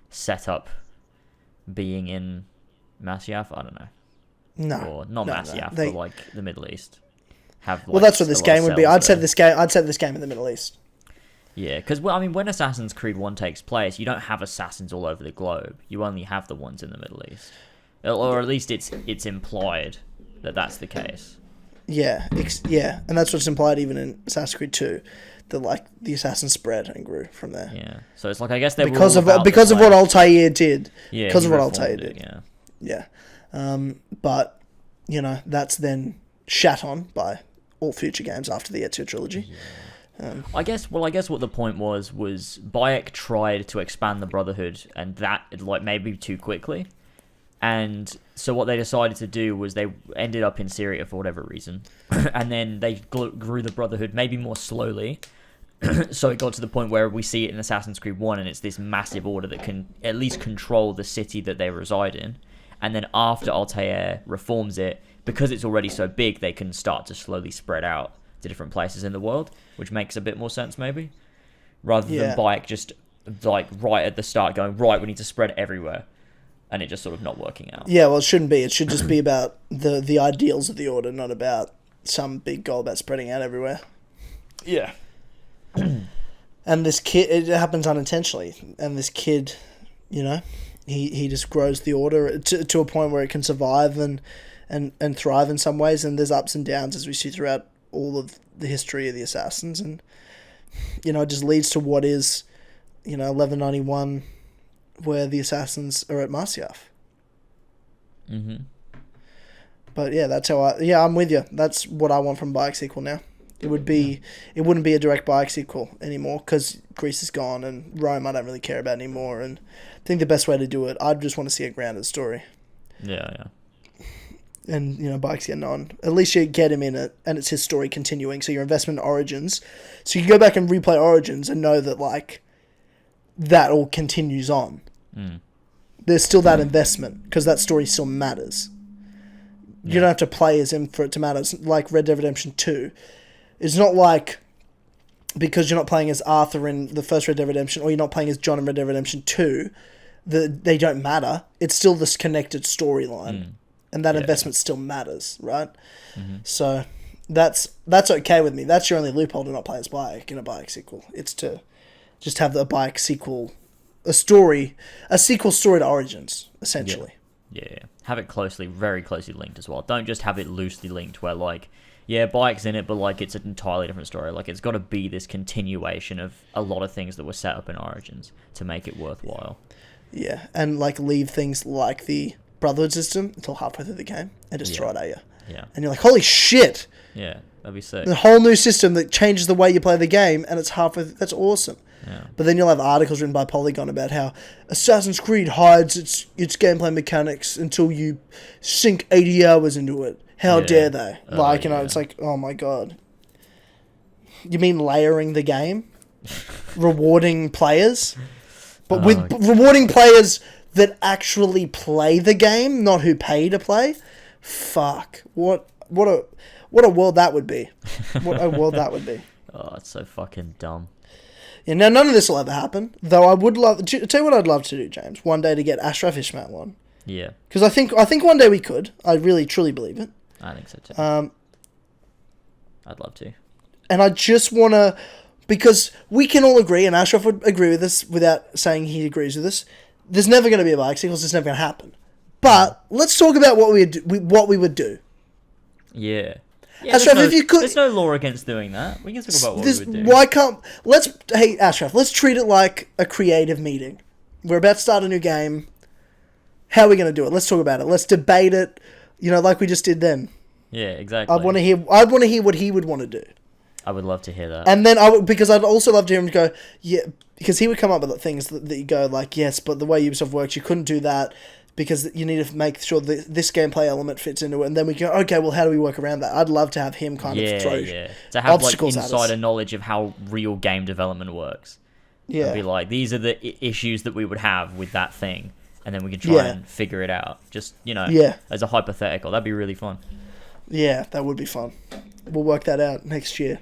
set up being in Masyaf. I don't know. No, or not Masyaf, but like the Middle East. Have like, well, that's what this game would be. I'd set this game in the Middle East. Yeah, because when Assassin's Creed 1 takes place, you don't have assassins all over the globe. You only have the ones in the Middle East, or at least it's implied that that's the case. Yeah, and that's what's implied even in Assassin's Creed 2, that like the assassins spread and grew from there. Yeah, so it's like I guess they because of what Altair did. Yeah, because of what Altair did. Yeah. But that's then shat on by all future games after the Ezio trilogy. Yeah. I guess what the point was Bayek tried to expand the Brotherhood, and that like maybe too quickly. And so what they decided to do was they ended up in Syria for whatever reason, and then they grew the Brotherhood maybe more slowly. So it got to the point where we see it in Assassin's Creed 1, and it's this massive order that can at least control the city that they reside in. And then after Altair reforms it, because it's already so big, they can start to slowly spread out to different places in the world, which makes a bit more sense maybe. Rather than Bayek just like right at the start going, right, we need to spread everywhere. And it just sort of not working out. Yeah, well, it shouldn't be. It should just be about the ideals of the order, not about some big goal about spreading out everywhere. Yeah. And this kid, it happens unintentionally. And this kid, he just grows the order to a point where it can survive and thrive in some ways. And there's ups and downs as we see throughout all of the history of the assassins. And, it just leads to what is, 1191... where the assassins are at Masyaf. Mm-hmm. But yeah, that's how I'm with you. That's what I want from Bayek sequel now. It wouldn't be a direct Bayek sequel anymore because Greece is gone and Rome I don't really care about anymore. And I think the best way to do it, I'd just want to see a grounded story. Yeah. And, Bayek's getting on. At least you get him in it and it's his story continuing. So your investment in Origins. So you can go back and replay Origins and know that, like, that all continues on. There's still that investment because that story still matters. You don't have to play as him for it to matter. It's like Red Dead Redemption 2. It's not like because you're not playing as Arthur in the first Red Dead Redemption or you're not playing as John in Red Dead Redemption 2 that they don't matter. It's still this connected storyline and that investment still matters, right? Mm-hmm. So that's okay with me. That's your only loophole to not play as Bayek in a Bayek sequel. It's to just have the Bayek sequel, a sequel story to Origins, essentially. Yeah. Have it very closely linked as well. Don't just have it loosely linked where, like, Bayek's in it, but, like, it's an entirely different story. Like, it's got to be this continuation of a lot of things that were set up in Origins to make it worthwhile. Yeah, and, like, leave things like the Brotherhood system until halfway through the game and just throw it at you. Yeah. And you're like, holy shit! Yeah, that'd be sick. The whole new system that changes the way you play the game, and it's halfway. That's awesome. Yeah. But then you'll have articles written by Polygon about how Assassin's Creed hides its gameplay mechanics until you sink 80 hours into it. How dare they? It's like, oh my god. You mean layering the game? Rewarding players? But with rewarding players that actually play the game, not who pay to play? Fuck. What a world that would be. What a world that would be. Oh, it's so fucking dumb. Yeah, now none of this will ever happen. Though I would love... Tell you what I'd love to do, James. One day to get Ashraf Ishmael on. Yeah. Because I think one day we could. I really, truly believe it. I think so too. I'd love to. And I just want to... Because we can all agree, and Ashraf would agree with this without saying he agrees with us, there's never going to be a bike sequels. It's never going to happen. But let's talk about what we would do. Yeah. Ashraf, if you could... There's no law against doing that. We can talk about what we would do. Why can't... Hey, Ashraf, let's treat it like a creative meeting. We're about to start a new game. How are we going to do it? Let's talk about it. Let's debate it, like we just did then. Yeah, exactly. I'd want to hear what he would want to do. I would love to hear that. And then because I'd also love to hear him go, yeah, because he would come up with things that you go like, yes, but the way Ubisoft works, you couldn't do that because you need to make sure that this gameplay element fits into it. And then we go, okay, well, how do we work around that? I'd love to have him kind of throw to have obstacles insider knowledge of how real game development works. Yeah. And be like, these are the issues that we would have with that thing. And then we can try and figure it out. Just, as a hypothetical. That'd be really fun. Yeah, that would be fun. We'll work that out next year.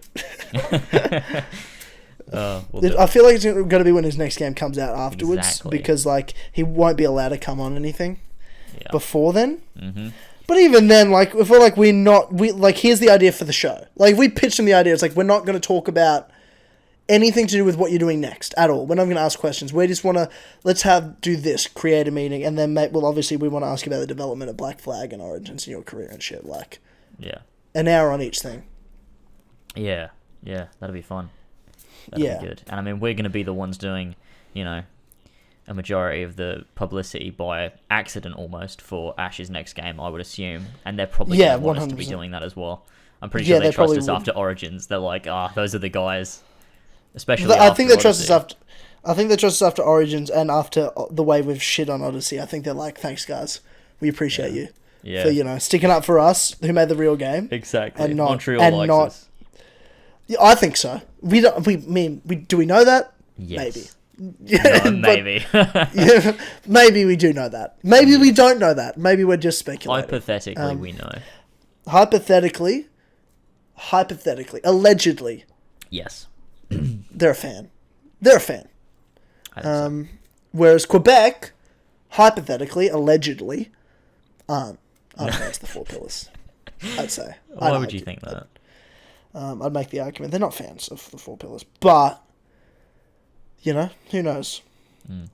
I feel like it's going to be when his next game comes out afterwards. Exactly. Because, he won't be allowed to come on anything before then. Mm-hmm. But even then, I feel like here's the idea for the show. If we pitch him the idea, it's we're not going to talk about anything to do with what you're doing next at all. We're not going to ask questions. We just want to, do this, create a meeting, and then, obviously we want to ask you about the development of Black Flag and Origins in your career and shit, Yeah. An hour on each thing. Yeah, that'd be fun. That'd be good. And we're going to be the ones doing, a majority of the publicity by accident almost for Ash's next game, I would assume. And they're probably going to want us to be doing that as well. I'm pretty sure they trust us after Origins. They're like, those are the guys. Especially I think they trust us after. I think they trust us after Origins and after the way we've shit on Odyssey. I think they're like, thanks guys, we appreciate you for sticking up for us who made the real game. Exactly. And not, Montreal and likes not. us. Yeah, I think so. We don't. Do we know that? Yes. Maybe. No, maybe. Maybe we do know that. Maybe we don't know that. Maybe we're just speculating. Hypothetically, we know. Hypothetically, allegedly. Yes. They're a fan. They're a fan. So. Whereas Quebec, hypothetically, allegedly, aren't fans of the Four Pillars. I'd say. Why would you think that? I'd make the argument they're not fans of the Four Pillars, but who knows?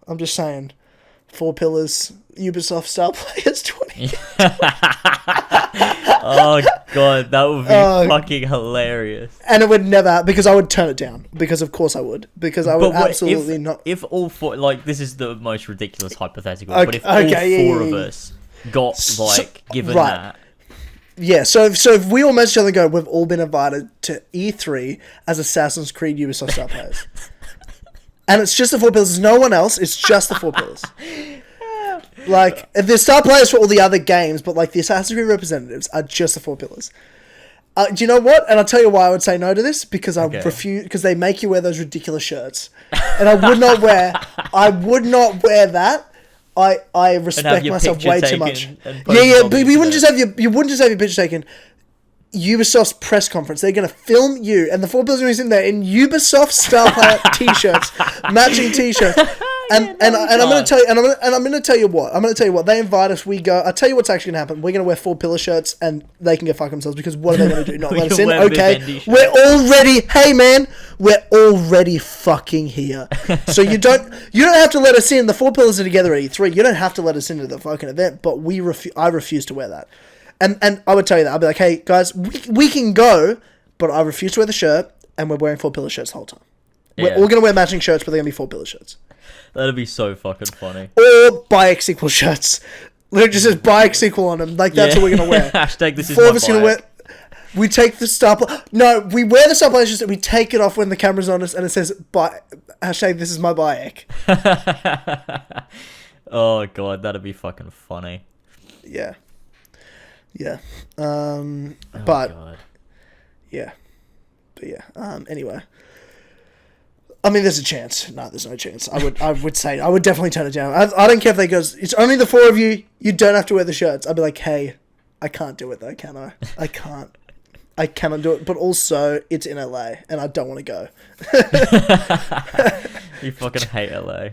I'm just saying, Four Pillars, Ubisoft style players 20. Oh god, that would be fucking hilarious. And it would never, because I would turn it down. Because of course I would. Because I would absolutely not. If all four, this is the most ridiculous hypothetical, but if all four of us got given that. Yeah, so if we all message each other and go, we've all been invited to E3 as Assassin's Creed Ubisoft star players. And it's just the Four Pillars, there's no one else, it's just the Four Pillars. There's star players for all the other games, but the Assassin's Creed representatives are just the Four Pillars. Do you know what? And I'll tell you why I would say no to this, because I refuse, because they make you wear those ridiculous shirts. And I would not wear that. I respect myself way too much. Yeah, but you wouldn't just have your picture taken. Ubisoft's press conference, they're going to film you, and the Four Pillars are going to be sitting there in Ubisoft style t-shirts, matching t-shirts. I'm going to tell you what they invite us. We go. I'll tell you what's actually going to happen. We're going to wear Four Pillar shirts, and they can go fuck themselves, because what are they going to do? Not let us in? Okay, we're already. Hey man, we're already fucking here. So you don't have to let us in. The Four Pillars are together at E3. You don't have to let us into the fucking event. But I refuse to wear that. And I would tell you that. I'd be like, hey guys, we can go, but I refuse to wear the shirt, and we're wearing Four Pillar shirts the whole time. Yeah. We're all going to wear matching shirts, but they're going to be Four Pillar shirts. That'd be so fucking funny. Or Bayek sequel shirts. It just says Bayek sequel on them. That's what we're going to wear. Hashtag this is Four my of us going to wear. We take the star. No, we wear the star player shirts, and we take it off when the camera's on us, and it says hashtag this is my Bayek. Oh god, that'd be fucking funny. Yeah. Yeah. God. Yeah. But yeah. Anyway. I mean, there's a chance. No, there's no chance. I would definitely turn it down. I don't care if they goes, it's only the four of you. You don't have to wear the shirts. I'd be like, hey, I can't do it though, can I? I can't. I cannot do it. But also, it's in LA, and I don't want to go. You fucking hate LA.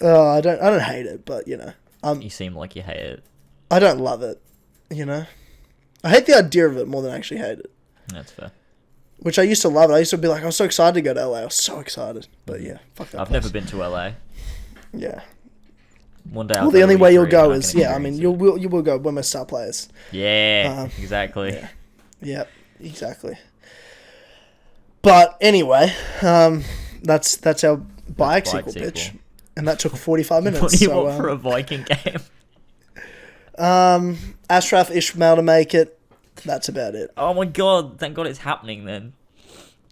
Oh, I don't hate it, but you know, You seem like you hate it. I don't love it. You know, I hate the idea of it more than I actually hate it. That's fair. Which I used to love it. I used to be like, I was so excited to go to LA. I was so excited. But yeah, fuck that. I've never been to LA. Yeah. One day. Well, the only way you'll go is you will go when we're star players. Yeah. Exactly. Yeah. Exactly. But anyway, that's our bike sequel pitch, and that took 45 minutes. What do you want for a Viking game? Ashraf Ishmael to make it. That's about it. Oh my god! Thank God it's happening then.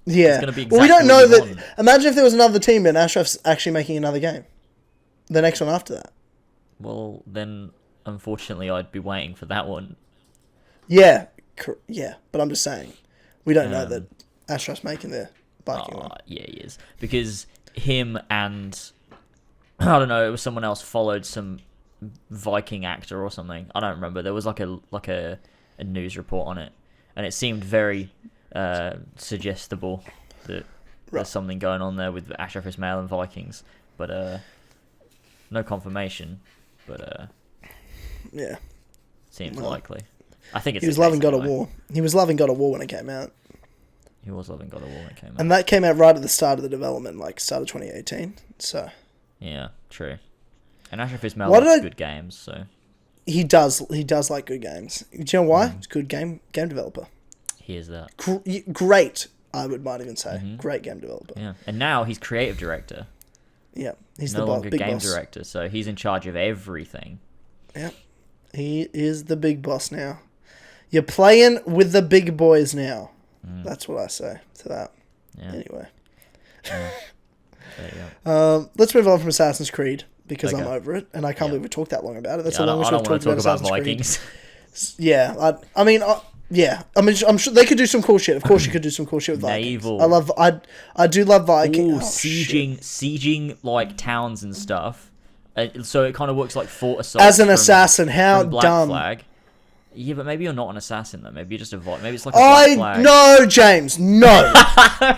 Yeah. It's gonna be Well, we don't know that. want. Imagine if there was another team and Ashraf's actually making another game. The next one after that. Well, then unfortunately I'd be waiting for that one. Yeah. Yeah. But I'm just saying, we don't know that Ashraf's making the Viking one. Yeah, he is, because him and I don't know, it was someone else followed some Viking actor or something. I don't remember. There was like a news report on it, and it seemed very suggestible that there's something going on there with Ashraf Ismail and Vikings, but no confirmation. But yeah, seems likely. I think it's. He was loving God of War. He was loving God of War when it came out. He was loving God of War when it came out, and that came out right at the start of the development, like start of 2018. So yeah, true. And Ashraf Ismail likes good games, so. He does like good games. Do you know why? He's a good game developer. He is that. Great, I might even say. Great game developer. Yeah. And now he's creative director. Yeah. He's no the longer big game boss. director, so he's in charge of everything. Yeah. He is the big boss now. You're playing with the big boys now. That's what I say to that. Yeah. Anyway. Yeah. There you go. Let's move on from Assassin's Creed. Because Okay. I'm over it, and I can't believe we talked that long about it. That's Yeah, the longest we've talked about Assassin's Vikings. Creed. Yeah, I mean, I'm sure they could do some cool shit. Of course, you could do some cool shit with Vikings. Naval. I do love Vikings. Sieging like towns and stuff. So it kind of works like fort assault. As an assassin, how Black dumb. Flag. Yeah, but maybe you're not an assassin though. Maybe you're just a Maybe it's like a Black Flag. No, James, no,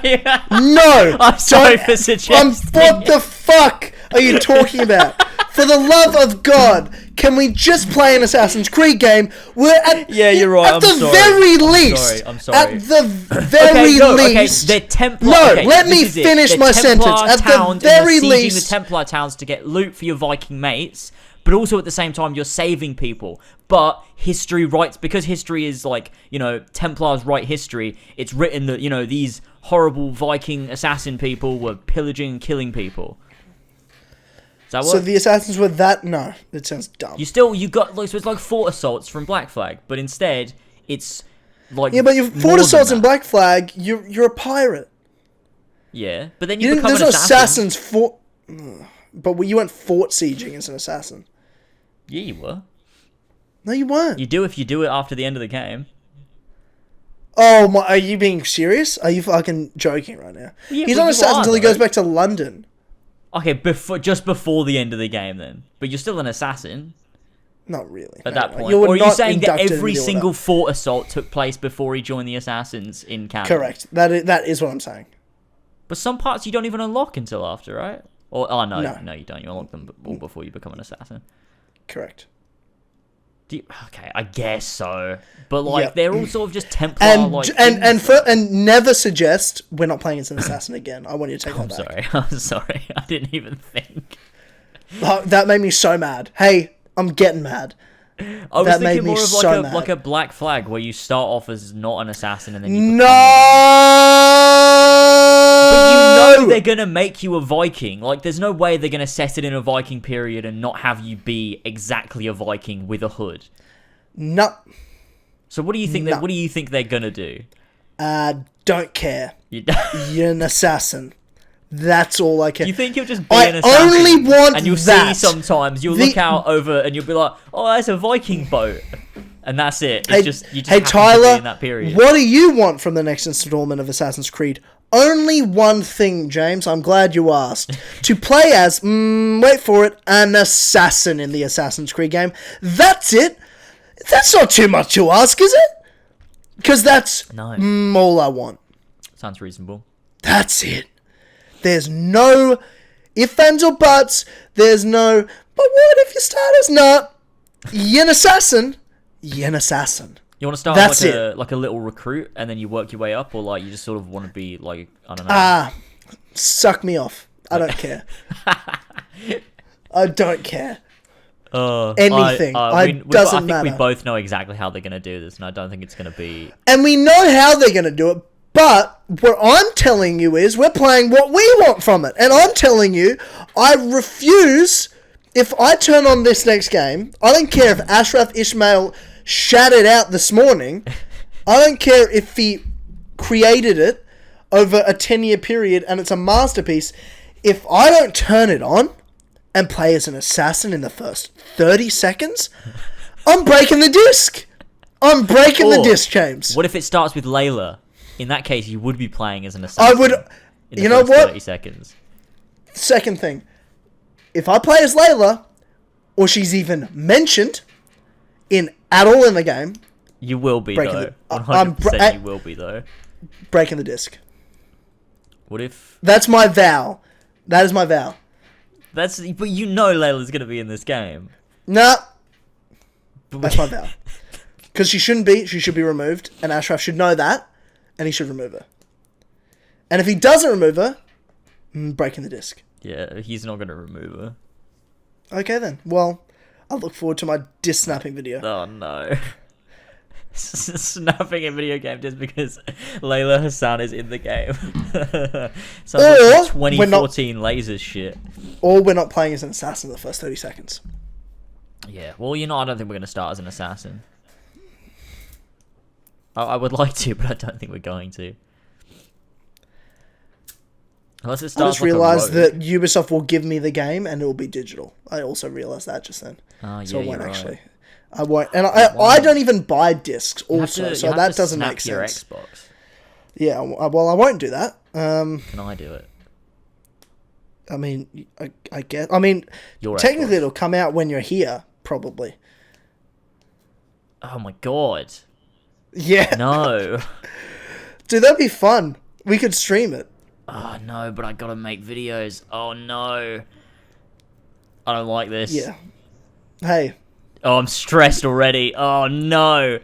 Yeah. no. I'm sorry for suggesting. What the fuck are you talking about? For the love of God, can we just play an Assassin's Creed game? We're at you're right. At the very least. I'm sorry. At the very least. They're Templar. No, let me finish my sentence. At the very least, the Templar towns to get loot for your Viking mates, but also at the same time you're saving people. But history writes, because history is like, Templars write history. It's written that these horrible Viking assassin people were pillaging and killing people. So the assassins were that? No, that sounds dumb. You got so it's like fort assaults from Black Flag, but instead it's like but you fort assaults in Black Flag. You're a pirate. Yeah, but then you become there's an no assassin. assassins fort. But you weren't fort sieging as an assassin. Yeah, you were. No, you weren't. You do if you do it after the end of the game. Oh my! Are you being serious? Are you fucking joking right now? Yeah, he's not an assassin until he goes back to London. Okay, just before the end of the game, then. But you're still an assassin. Not really. At that point. Or are you saying that every single fort assault took place before he joined the assassins in Canada? Correct. That is what I'm saying. But some parts you don't even unlock until after, right? Or no, you don't. You unlock them all before you become an assassin. Correct. Okay, I guess so. But they're all sort of just Templar and never suggest we're not playing as an assassin again. I want you to take that back. I'm sorry. I didn't even think. That made me so mad. Hey, I'm getting mad. I was thinking more of like a Black Flag where you start off as not an assassin and then you become But they're gonna make you a Viking. Like, there's no way they're gonna set it in a Viking period and not have you be exactly a Viking with a hood. No. So what do you think? What do you think they're gonna do? Don't care. You're an assassin. That's all I care. You think you'll just be an assassin? I only want and you'll see sometimes. You'll look out over and you'll be like, "Oh, there's a Viking boat," and that's it. It's you just happen Tyler, to be in that period. What do you want from the next installment of Assassin's Creed? Only one thing, James. I'm glad you asked. To play as, wait for it, an assassin in the Assassin's Creed game. That's it. That's not too much to ask, is it? Because that's No. all I want. Sounds reasonable. That's it. There's no ifs, ands, or buts. There's no, but what if you start as not? You're an assassin. You're an assassin. You want to start That's like a little recruit, and then you work your way up, or like you just sort of want to be like, I don't know. Suck me off. I don't care. I don't care. Anything. I doesn't think we matter. both know exactly how they're going to do this, and I don't think it's going to be... And we know how they're going to do it, but what I'm telling you is we're playing what we want from it. And I'm telling you, I refuse... If I turn on this next game, I don't care if Ashraf Ismail shattered out this morning. I don't care if he created it over a 10-year period and it's a masterpiece. If I don't turn it on and play as an assassin in the first 30 seconds, I'm breaking the disc. I'm breaking the disc, James. What if it starts with Layla? In that case, you would be playing as an assassin. I would... In the You know first what? 30 seconds. Second thing. If I play as Layla, or she's even mentioned at all in the game... You will be, though. 100% you will be, though. Breaking the disc. What if... That's my vow. That is my vow. But you know Layla's going to be in this game. Nah. That's my vow. Because she shouldn't be. She should be removed. And Ashraf should know that. And he should remove her. And if he doesn't remove her, breaking the disc. Yeah, he's not going to remove her. Okay, then. Well, I look forward to my disc snapping video. Oh, no. Snapping a video game just because Layla Hassan is in the game. Sounds like 2014 lasers shit. Or we're not playing as an assassin in the first 30 seconds. Yeah, well, I don't think we're going to start as an assassin. I would like to, but I don't think we're going to. Unless it starts I just realised that Ubisoft will give me the game and it will be digital. I also realised that just then. So I won't you're actually. Right. I won't. And I don't even buy discs also, so that doesn't make sense. Your Xbox. Yeah, well, I won't do that. Can I do it? I mean, I guess. I mean, technically it'll come out when you're here, probably. Oh my god. Yeah. No. Dude, that'd be fun. We could stream it. Oh no, but I gotta make videos. Oh no. I don't like this. Yeah. Hey. Oh, I'm stressed already. Oh no.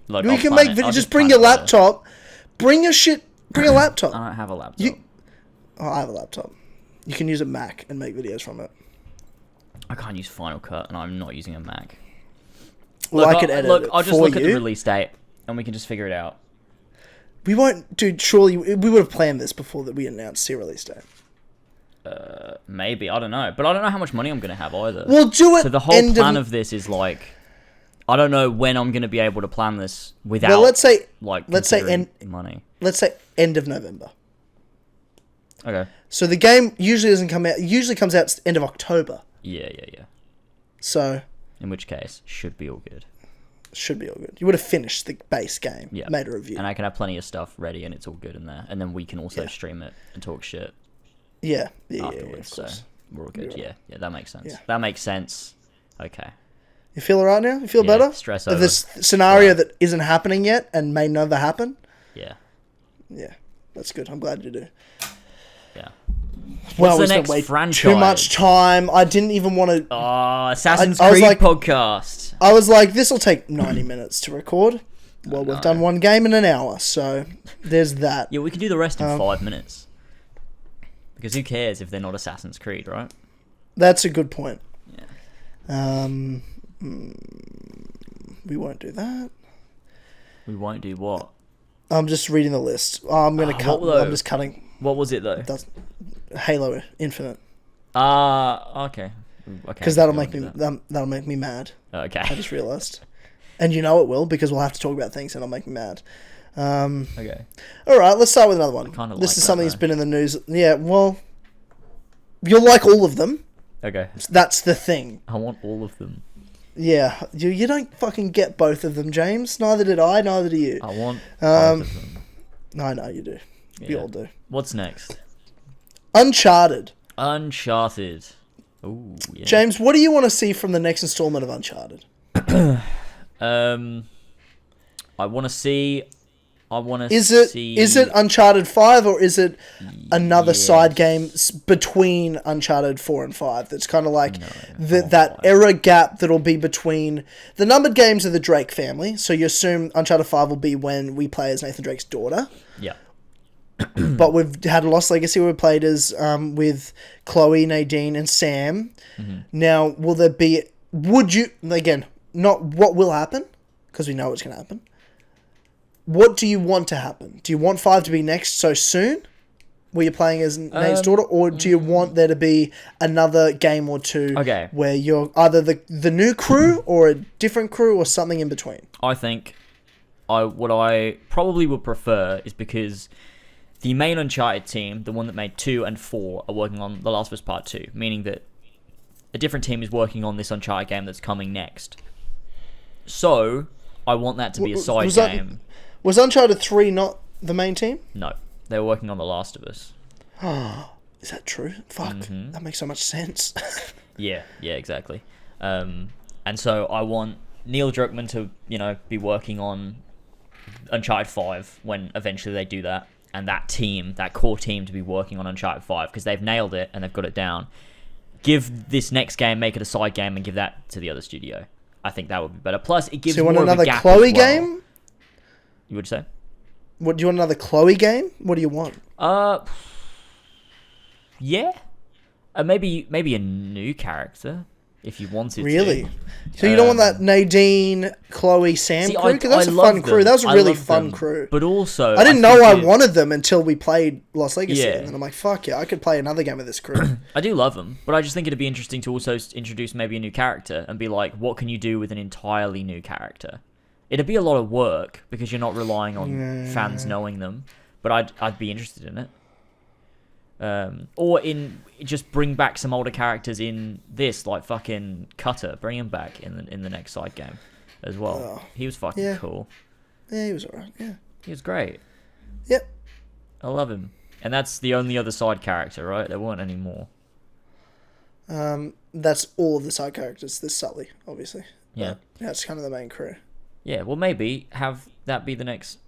Look, we can make videos. Just bring your laptop. Bring your shit. Bring a laptop. I don't have a laptop. I have a laptop. You can use a Mac and make videos from it. I can't use Final Cut, and I'm not using a Mac. Well, I could edit it I'll just look at the release date, and we can just figure it out. We won't, dude. Surely we would have planned this before that we announced the release date. Maybe, I don't know, but I don't know how much money I'm gonna have either. We'll do it. So the whole plan of this is like, I don't know when I'm gonna be able to plan this without. Well, let's say money. Let's say end of November. Okay. So the game usually doesn't come out. Usually comes out end of October. Yeah. So. In which case, should be all good. Should be all good. You would have finished the base game. Yeah. Made a review. And I can have plenty of stuff ready, and it's all good in there. And then we can also stream it and talk shit. Yeah, afterwards, of course. So we're all good. Right. Yeah, that makes sense. Yeah. That makes sense. Okay. You feel alright now? You feel better? Stress of over. this scenario that isn't happening yet and may never happen? Yeah. Yeah, that's good. I'm glad you do. Yeah. Well, What's the we next spent franchise? too much time. I didn't even want to... Assassin's Creed podcast. I was like, this will take 90 minutes to record. Well, we've done one game in an hour, so there's that. Yeah, we can do the rest in 5 minutes. Because who cares if they're not Assassin's Creed, right? That's a good point. Yeah. We won't do that. We won't do what? I'm just reading the list. I'm going to cut. I'm just cutting. What was it, though? Halo Infinite. Okay. Because that'll make me mad. Okay. I just realised. And you know it will, because we'll have to talk about things and it'll make me mad. Okay. Alright, let's start with another one. This is something that's been in the news. Yeah, well, you'll like all of them. Okay. That's the thing. I want all of them. Yeah, you don't fucking get both of them, James. Neither did I, neither do you. I want both of them. I know you do. Yeah. We all do. What's next? Uncharted. Ooh, yeah. James, what do you want to see from the next installment of Uncharted? I want to see. Is it Uncharted 5 or is it another side game between Uncharted 4 and 5? That's kind of like that era gap that'll be between the numbered games of the Drake family. So you assume Uncharted 5 will be when we play as Nathan Drake's daughter. Yeah. But we've had a Lost Legacy where we played as with Chloe, Nadine, and Sam. Mm-hmm. Now, will there be... Would you... Again, not what will happen, because we know what's going to happen. What do you want to happen? Do you want 5 to be next so soon, where you're playing as Nate's daughter, or do you want there to be another game or two where you're either the new crew or a different crew or something in between? I think what I probably would prefer is because the main Uncharted team, the one that made 2 and 4, are working on The Last of Us Part 2, meaning that a different team is working on this Uncharted game that's coming next. So, I want that to be a side game. Was Uncharted 3 not the main team? No. They were working on The Last of Us. Is that true? Fuck. Mm-hmm. That makes so much sense. Yeah, exactly. And so I want Neil Druckmann to, be working on Uncharted 5 when eventually they do that. And that core team to be working on Uncharted 5 because they've nailed it and they've got it down. Give this next game, make it a side game and give that to the other studio. I think that would be better. Plus, it gives more of a gap. So you want another Chloe game? You would say? What do you want? Another Chloe game? What do you want? Yeah. Maybe a new character if you wanted really? to. So you don't want that Nadine, Chloe, Sam crew? Because that's a fun crew. That was a really fun crew. But also, I didn't know I wanted them until we played Lost Legacy, and then I'm like, fuck yeah, I could play another game with this crew. I do love them, but I just think it'd be interesting to also introduce maybe a new character and be like, what can you do with an entirely new character? It'd be a lot of work because you're not relying on fans knowing them, but I'd be interested in it. Or in just bring back some older characters in this, like fucking Cutter, bring him back in the next side game as well. Oh, he was fucking cool. Yeah, he was alright. Yeah, he was great. Yep, I love him, and that's the only other side character, right? There weren't any more. That's all of the side characters. There's Sully, obviously. Yeah, that's kind of the main crew. Yeah, well, maybe have that be the next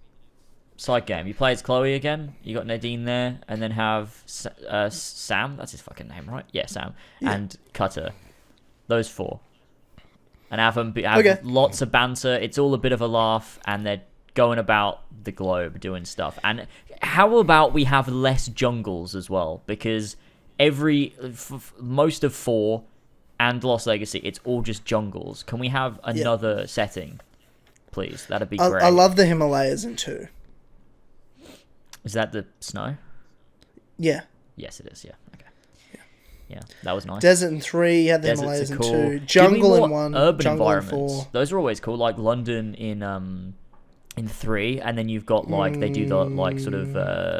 side game. You play as Chloe again. You got Nadine there, and then have Sam. That's his fucking name, right? Yeah, Sam and Cutter. Those 4, and have them have lots of banter. It's all a bit of a laugh, and they're going about the globe doing stuff. And how about we have less jungles as well? Because most of 4 and Lost Legacy, it's all just jungles. Can we have another setting? Please, that'd be great. I love the Himalayas in 2. Is that the snow? Yeah. Yes, it is. Yeah. Okay. Yeah, that was nice. Desert in 3, you had the Himalayas in 2. Jungle in 1. Urban jungle environments. In 4. Those are always cool, like London in 3, and then you've got like they do the like sort of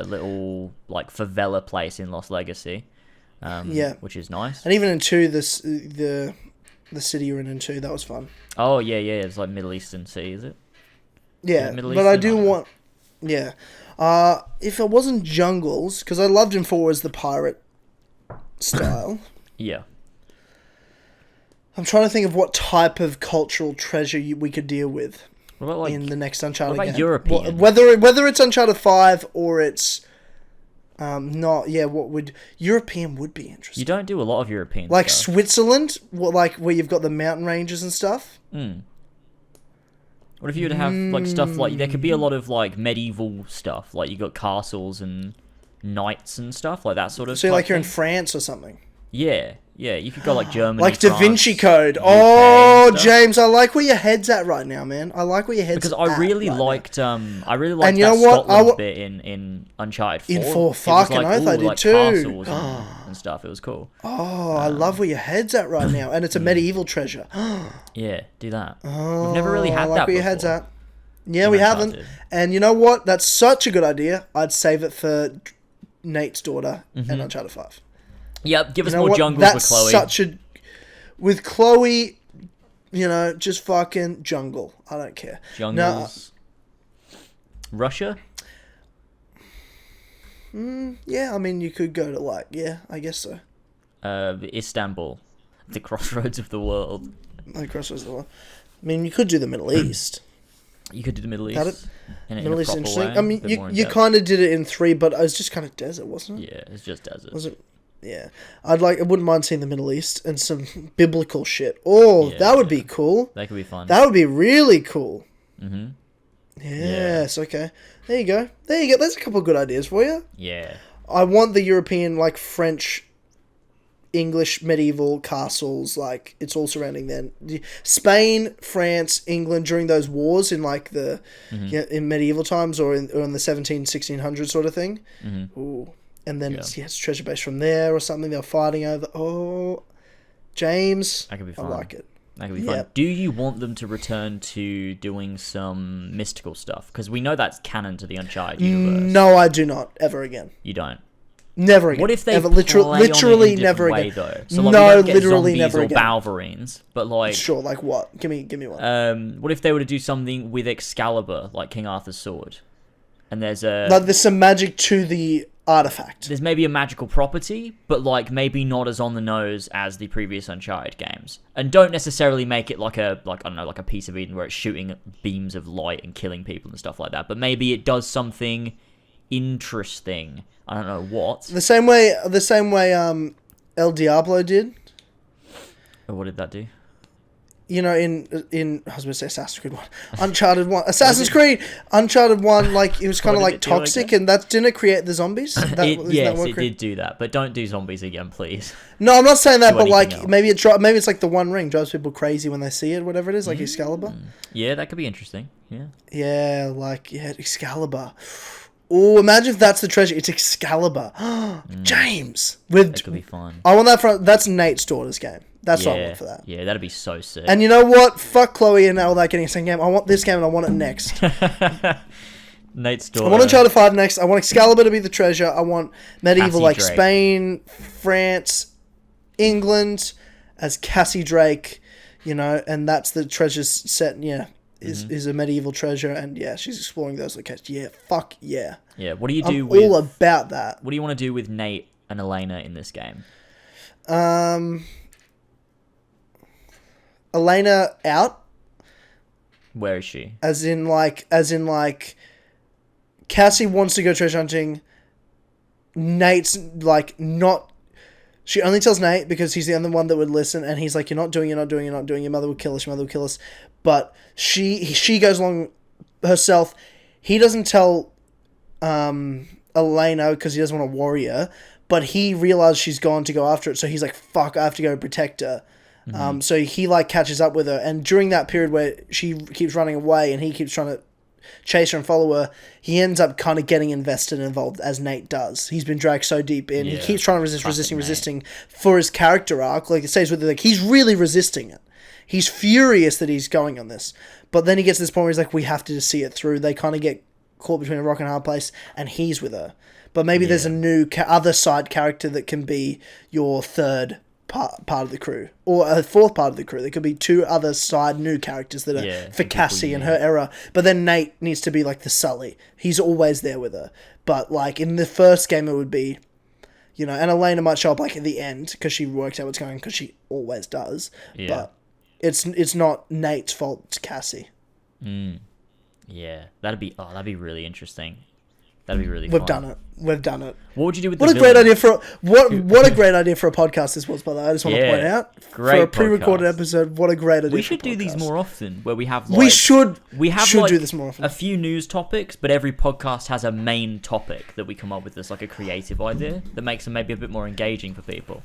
little like favela place in Lost Legacy. Which is nice. And even in 2, the city you're in 2, that was fun. Oh, yeah. It's like Middle Eastern Sea, is it? Yeah, but I do want... Yeah. If it wasn't jungles, because I loved in 4 as the pirate style. Yeah. I'm trying to think of what type of cultural treasure we could deal with in the next Uncharted game. European? Whether it's Uncharted 5 or it's... not, yeah, European would be interesting. You don't do a lot of European like stuff. Switzerland, like where you've got the mountain ranges and stuff. What if you would have like stuff like there could be a lot of like medieval stuff, like you got castles and knights and stuff like that sort of. So like you're in France or something. Yeah, you could go like Germany, like France, Da Vinci Code. James, I like where your head's at right now, man. I like where your head's because at. I really liked and that Scotland bit in Uncharted 4. In 4, fucking oath, I did too. Castles and stuff. It was cool. I love where your head's at right now, and it's a medieval treasure. Yeah, do that. We've never really had that. I like where your head's at. Yeah, we haven't. And you know what? That's such a good idea. I'd save it for Nate's daughter and Uncharted 5. Yep, give us more jungles with Chloe. With Chloe, just fucking jungle. I don't care. Jungles. Russia? Yeah, I mean, you could go to I guess so. Istanbul. The crossroads of the world. The crossroads of the world. I mean, you could do the Middle East. You could do the Middle East. That in a Middle East proper interesting. way, I mean, you kind of did it in 3, but it was just kind of desert, wasn't it? Yeah, it's just desert. Was it? Yeah. I wouldn't mind seeing the Middle East and some biblical shit. Oh, Yeah, that would be cool. That could be fun. That would be really cool. Mm-hmm. Yes, okay. There you go. There's a couple of good ideas for you. Yeah. I want the European, like, French, English medieval castles, like, it's all surrounding them. Spain, France, England, during those wars in, like, in medieval times or in the 1600s sort of thing. Mm-hmm. Ooh. And then it's treasure base from there or something they're fighting over. Oh, James. That could be fun. I like it. That could be fun. Do you want them to return to doing some mystical stuff? Because we know that's canon to the Uncharted universe. No, I do not. Ever again. You don't? Never again. What if they literally never way, again? Though? So, like, no, we don't get literally zombies never or again. Balverines, but like... Sure, like what? Give me one. What if they were to do something with Excalibur, like King Arthur's sword? And there's a... Like, there's some magic to the artifact. There's maybe a magical property, but like maybe not as on the nose as the previous Uncharted games. And don't necessarily make it like I don't know, like a piece of Eden where it's shooting beams of light and killing people and stuff like that. But maybe it does something interesting. I don't know what. The same way El Diablo did. Oh, what did that do? You know, in I was going to say Assassin's Creed 1. Uncharted 1. Assassin's Creed! Uncharted 1, like, it was kind of like toxic, and that didn't it create the zombies? It did do that, but don't do zombies again, please. No, I'm not saying that, but like, else. maybe it's like the One Ring drives people crazy when they see it, whatever it is, like Excalibur. Yeah, that could be interesting. Yeah. Yeah, Excalibur. Oh, imagine if that's the treasure. It's Excalibur. James! That could be fun. I want that that's Nate's daughter's game. That's what I want for that. Yeah, that'd be so sick. And you know what? Fuck Chloe and all that getting a second game. I want this game and I want it next. Nate's daughter. I want Uncharted 5 next. I want Excalibur to be the treasure. I want medieval, Cassie like Drake. Spain, France, England as Cassie Drake, you know, and that's the treasure set, is a medieval treasure, and she's exploring those locations. Yeah, fuck yeah. Yeah, what do you do I'm all about that. What do you want to do with Nate and Elena in this game? Elena out. Where is she? As in like Cassie wants to go treasure hunting. Nate's like not. She only tells Nate because he's the only one that would listen, and he's like, "You're not doing. Your mother would kill us. But she goes along herself. He doesn't tell Elena because he doesn't want to worry her, but he realizes she's gone to go after it, so he's like, "Fuck, I have to go protect her." So he like catches up with her, and during that period where she keeps running away and he keeps trying to chase her and follow her, he ends up kind of getting invested and involved, as Nate does. He's been dragged so deep in. He keeps trying to resisting for his character arc. Like, it stays with it. Like, he's really resisting it. He's furious that he's going on this. But then he gets to this point where he's like, we have to just see it through. They kind of get caught between a rock and a hard place, and he's with her. But maybe there's a new other side character that can be your third part of the crew, or a fourth part of the crew. There could be two other side new characters that are for Cassie and her era. But then Nate needs to be like the Sully. He's always there with her. But like in the first game, it would be, you know, and Elena might show up like at the end because she works out what's going on, because she always does. Yeah. But it's not Nate's fault. It's Cassie. Yeah, that'd be really interesting. That'd be really fun. We've done it. What would you do with what a great idea for what a great idea for a podcast this was, by the way. I just want to point out, great for a pre-recorded episode, what a great idea. We should do these more often, where we have we should like, do this more often. A few news topics, but every podcast has a main topic that we come up with that's like a creative idea that makes them maybe a bit more engaging for people.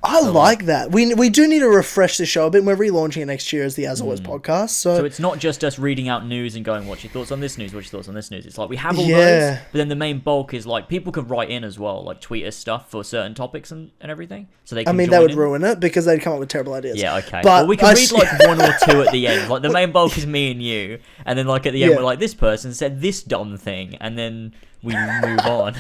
I like that. We do need to refresh the show a bit. We're relaunching it next year as the As Always podcast. So it's not just us reading out news and going, what's your thoughts on this news? What's your thoughts on this news? It's like we have all those, but then the main bulk is like people could write in as well, like tweet us stuff for certain topics and everything. So they can that would ruin it because they'd come up with terrible ideas. Yeah, okay. But we can read like one or two at the end. Like the main bulk is me and you, and then like at the end we're like, this person said this dumb thing, and then we move on.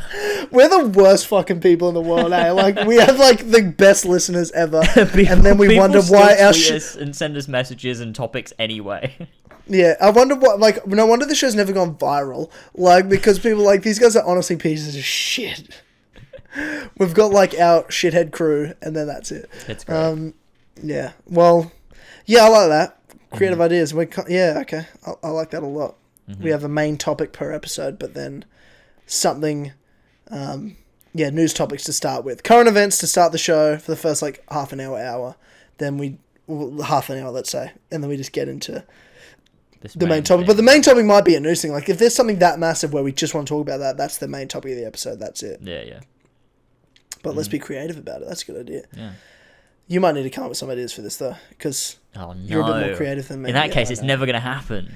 We're the worst fucking people in the world, eh? Like, we have, like, the best listeners ever. And then we wonder why our shit... and send us messages and topics anyway. Yeah, I wonder what... Like, no wonder the show's never gone viral. Like, because people like, these guys are honestly pieces of shit. We've got, like, our shithead crew, and then that's it. It's great. Yeah. Well, yeah, I like that. Creative ideas. Yeah, okay. I like that a lot. We have a main topic per episode, but then something, news topics to start with. Current events to start the show for the first like half an hour. Then half an hour, let's say, and then we just get into the main topic. But the main topic might be a news thing. Like if there's something that massive where we just want to talk about that, that's the main topic of the episode. That's it. Yeah. But let's be creative about it. That's a good idea. Yeah. You might need to come up with some ideas for this though, because you're a bit more creative than me. In that case, it's never going to happen.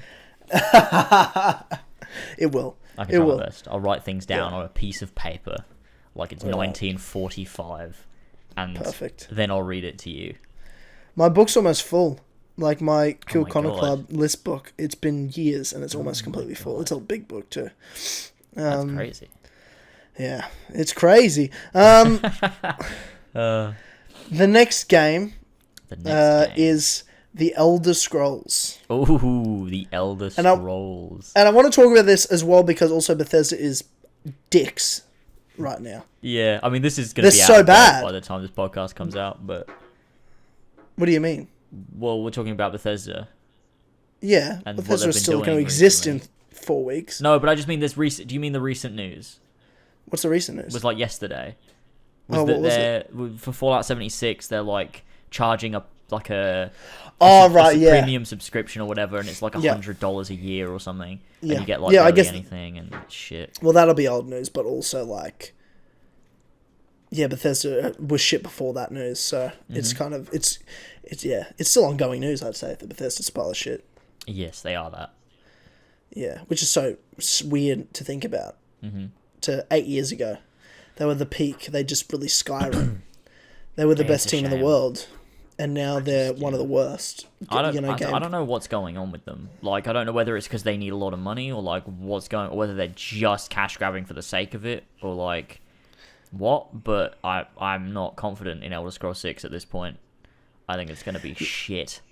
It will. I can try my best. I'll write things down on a piece of paper, like it's 1945, and perfect. Then I'll read it to you. My book's almost full. Like my Kill Connor Club list book, it's been years and it's almost completely full. It's a big book too. That's crazy. Yeah, it's crazy. The next game is The Elder Scrolls. Oh, The Elder Scrolls. And I want to talk about this as well because also Bethesda is dicks right now. Yeah, I mean, this is going to be so bad by the time this podcast comes out, but... What do you mean? Well, we're talking about Bethesda. Yeah, and Bethesda is still going to exist in 4 weeks. No, but I just mean this recent... Do you mean the recent news? What's the recent news? It was like yesterday. What was it? For Fallout 76, they're like charging a premium subscription or whatever, and it's like $100 a year or something. Yeah. And you get like anything and shit. Well, that'll be old news, but also like... Yeah, Bethesda was shit before that news, so it's kind of... It's still ongoing news, I'd say, if the Bethesda's pile of shit. Yes, they are that. Yeah, which is so weird to think about. To 8 years ago. They were the peak. They just released Skyrim. They were the best team in the world. And now they're one of the worst. I don't know what's going on with them. Like, I don't know whether it's because they need a lot of money or like or whether they're just cash grabbing for the sake of it or like what. But I'm not confident in Elder Scrolls 6 at this point. I think it's going to be shit.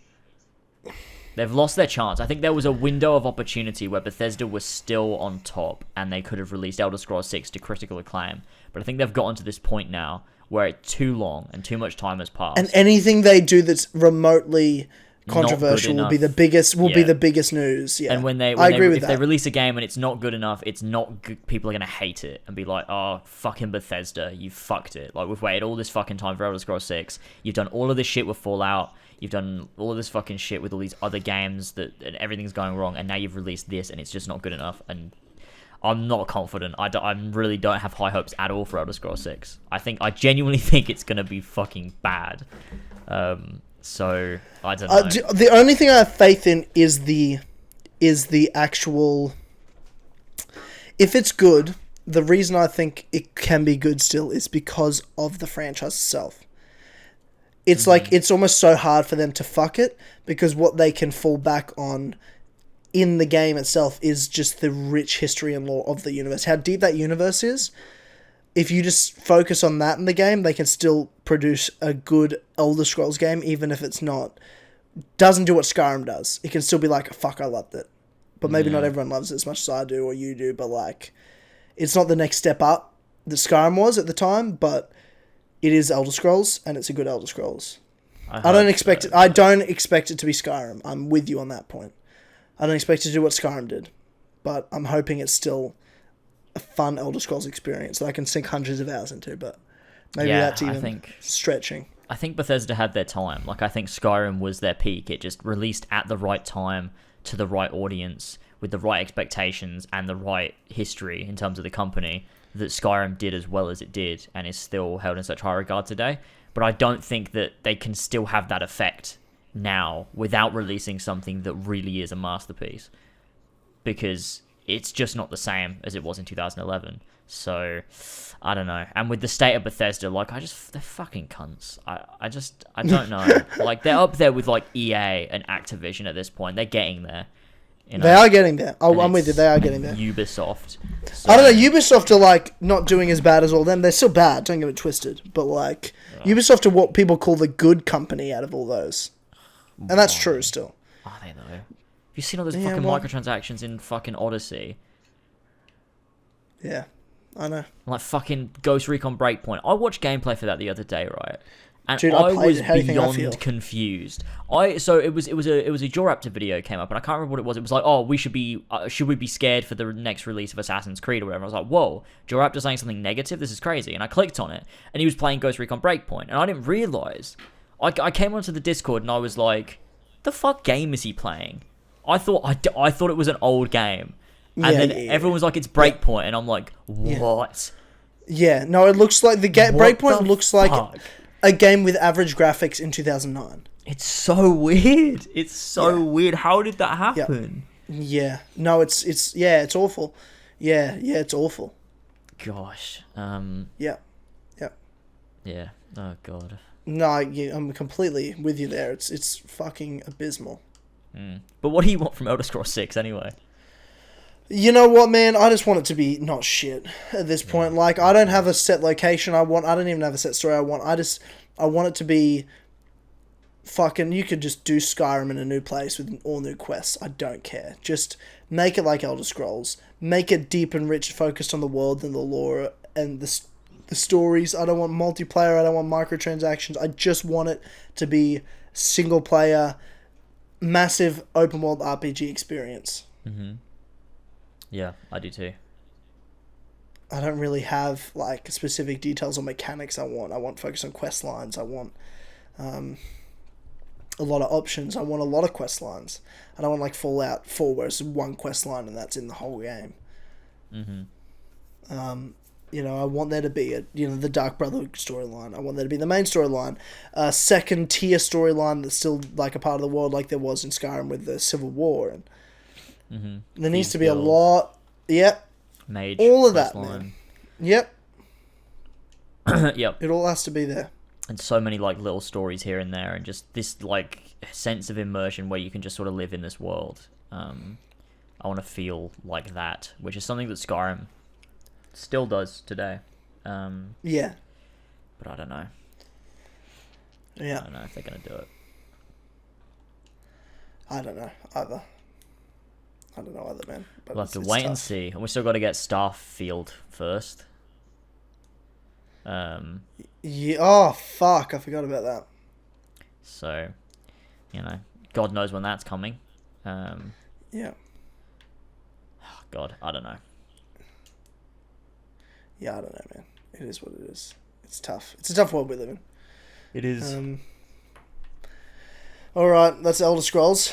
They've lost their chance. I think there was a window of opportunity where Bethesda was still on top and they could have released Elder Scrolls 6 to critical acclaim. But I think they've gotten to this point now where it's too long and too much time has passed. And anything they do that's remotely controversial will be the biggest news. Yeah. And if they release a game and it's not good enough, it's not good, people are going to hate it and be like, "Oh, fucking Bethesda, you fucked it." Like we've waited all this fucking time for Elder Scrolls 6. You've done all of this shit with Fallout. You've done all of this fucking shit with all these other games and everything's going wrong, and now you've released this and it's just not good enough. And I'm not confident. I really don't have high hopes at all for Elder Scrolls 6. I genuinely think it's gonna be fucking bad. So I don't know. The only thing I have faith in is the actual. If it's good, the reason I think it can be good still is because of the franchise itself. It's like, it's almost so hard for them to fuck it because what they can fall back on in the game itself is just the rich history and lore of the universe. How deep that universe is, if you just focus on that in the game, they can still produce a good Elder Scrolls game, even if it's doesn't do what Skyrim does. It can still be like, fuck, I loved it. But maybe not everyone loves it as much as I do or you do, but like, it's not the next step up that Skyrim was at the time, but... It is Elder Scrolls, and it's a good Elder Scrolls. I don't expect it to be Skyrim. I'm with you on that point. I don't expect it to do what Skyrim did, but I'm hoping it's still a fun Elder Scrolls experience that I can sink hundreds of hours into. But maybe that's even stretching. I think Bethesda had their time. Like I think Skyrim was their peak. It just released at the right time to the right audience with the right expectations and the right history in terms of the company. That Skyrim did as well as it did and is still held in such high regard today. But I don't think that they can still have that effect now without releasing something that really is a masterpiece. Because it's just not the same as it was in 2011. So, I don't know. And with the state of Bethesda, like, they're fucking cunts. I don't know. Like, they're up there with, like, EA and Activision at this point. They're getting there. You know? They are getting there. I'm with you. They are getting there. Ubisoft. So. I don't know. Ubisoft are like not doing as bad as all them. They're still bad. Don't get it twisted. But like Ubisoft are what people call the good company out of all those, and that's true still. Are they though? Have you seen all those fucking microtransactions in fucking Odyssey? Yeah, I know. Like fucking Ghost Recon Breakpoint. I watched gameplay for that the other day, right? And Dude, I I played was it. How do you think I feel? beyond confused. So it was a Joraptor video came up, and I can't remember what it was. It was like, oh, should we be scared for the next release of Assassin's Creed or whatever? I was like, whoa, Joraptor saying something negative? This is crazy. And I clicked on it, and he was playing Ghost Recon Breakpoint, and I didn't realize. I came onto the Discord, and I was like, the fuck game is he playing? I thought it was an old game, and then everyone was like, it's Breakpoint, and I'm like, what? Yeah, no, it looks like the game. Breakpoint looks fuck? like a game with average graphics in 2009. It's so weird. It's so weird. How did that happen? Yeah. No, it's awful. Yeah, it's awful. Gosh. Yeah. Yeah. Oh god. No, I'm completely with you there. It's fucking abysmal. But what do you want from Elder Scrolls 6 anyway? You know what, man? I just want it to be not shit at this point. Like, I don't have a set location I don't even have a set story I want. I want it to be fucking, you could just do Skyrim in a new place with all new quests. I don't care. Just make it like Elder Scrolls. Make it deep and rich, focused on the world and the lore and the stories. I don't want multiplayer. I don't want microtransactions. I just want it to be single player, massive open world RPG experience. Yeah, I do too. I don't really have like specific details or mechanics I want focus on quest lines. I want a lot of options. I want a lot of quest lines. I don't want like Fallout 4 where it's one quest line and that's in the whole game. You know, I want there to be the Dark Brotherhood storyline. I want there to be the main storyline, a second tier storyline that's still like a part of the world like there was in Skyrim with the Civil War, and there needs to be a lot. Yep. Mage. All of that, man. Yep. Yep. It all has to be there. And so many like little stories here and there, and just this like sense of immersion where you can just sort of live in this world. I want to feel like that, which is something that Skyrim still does today. Yeah. But I don't know. Yeah. I don't know if they're gonna do it. I don't know either. Man. But We'll have to wait and see. And we still got to get Starfield first. Yeah. Oh fuck! I forgot about that. So, God knows when that's coming. Yeah. Oh God, I don't know. Yeah, I don't know, man. It is what it is. It's tough. It's a tough world we live in. It is. All right, that's Elder Scrolls.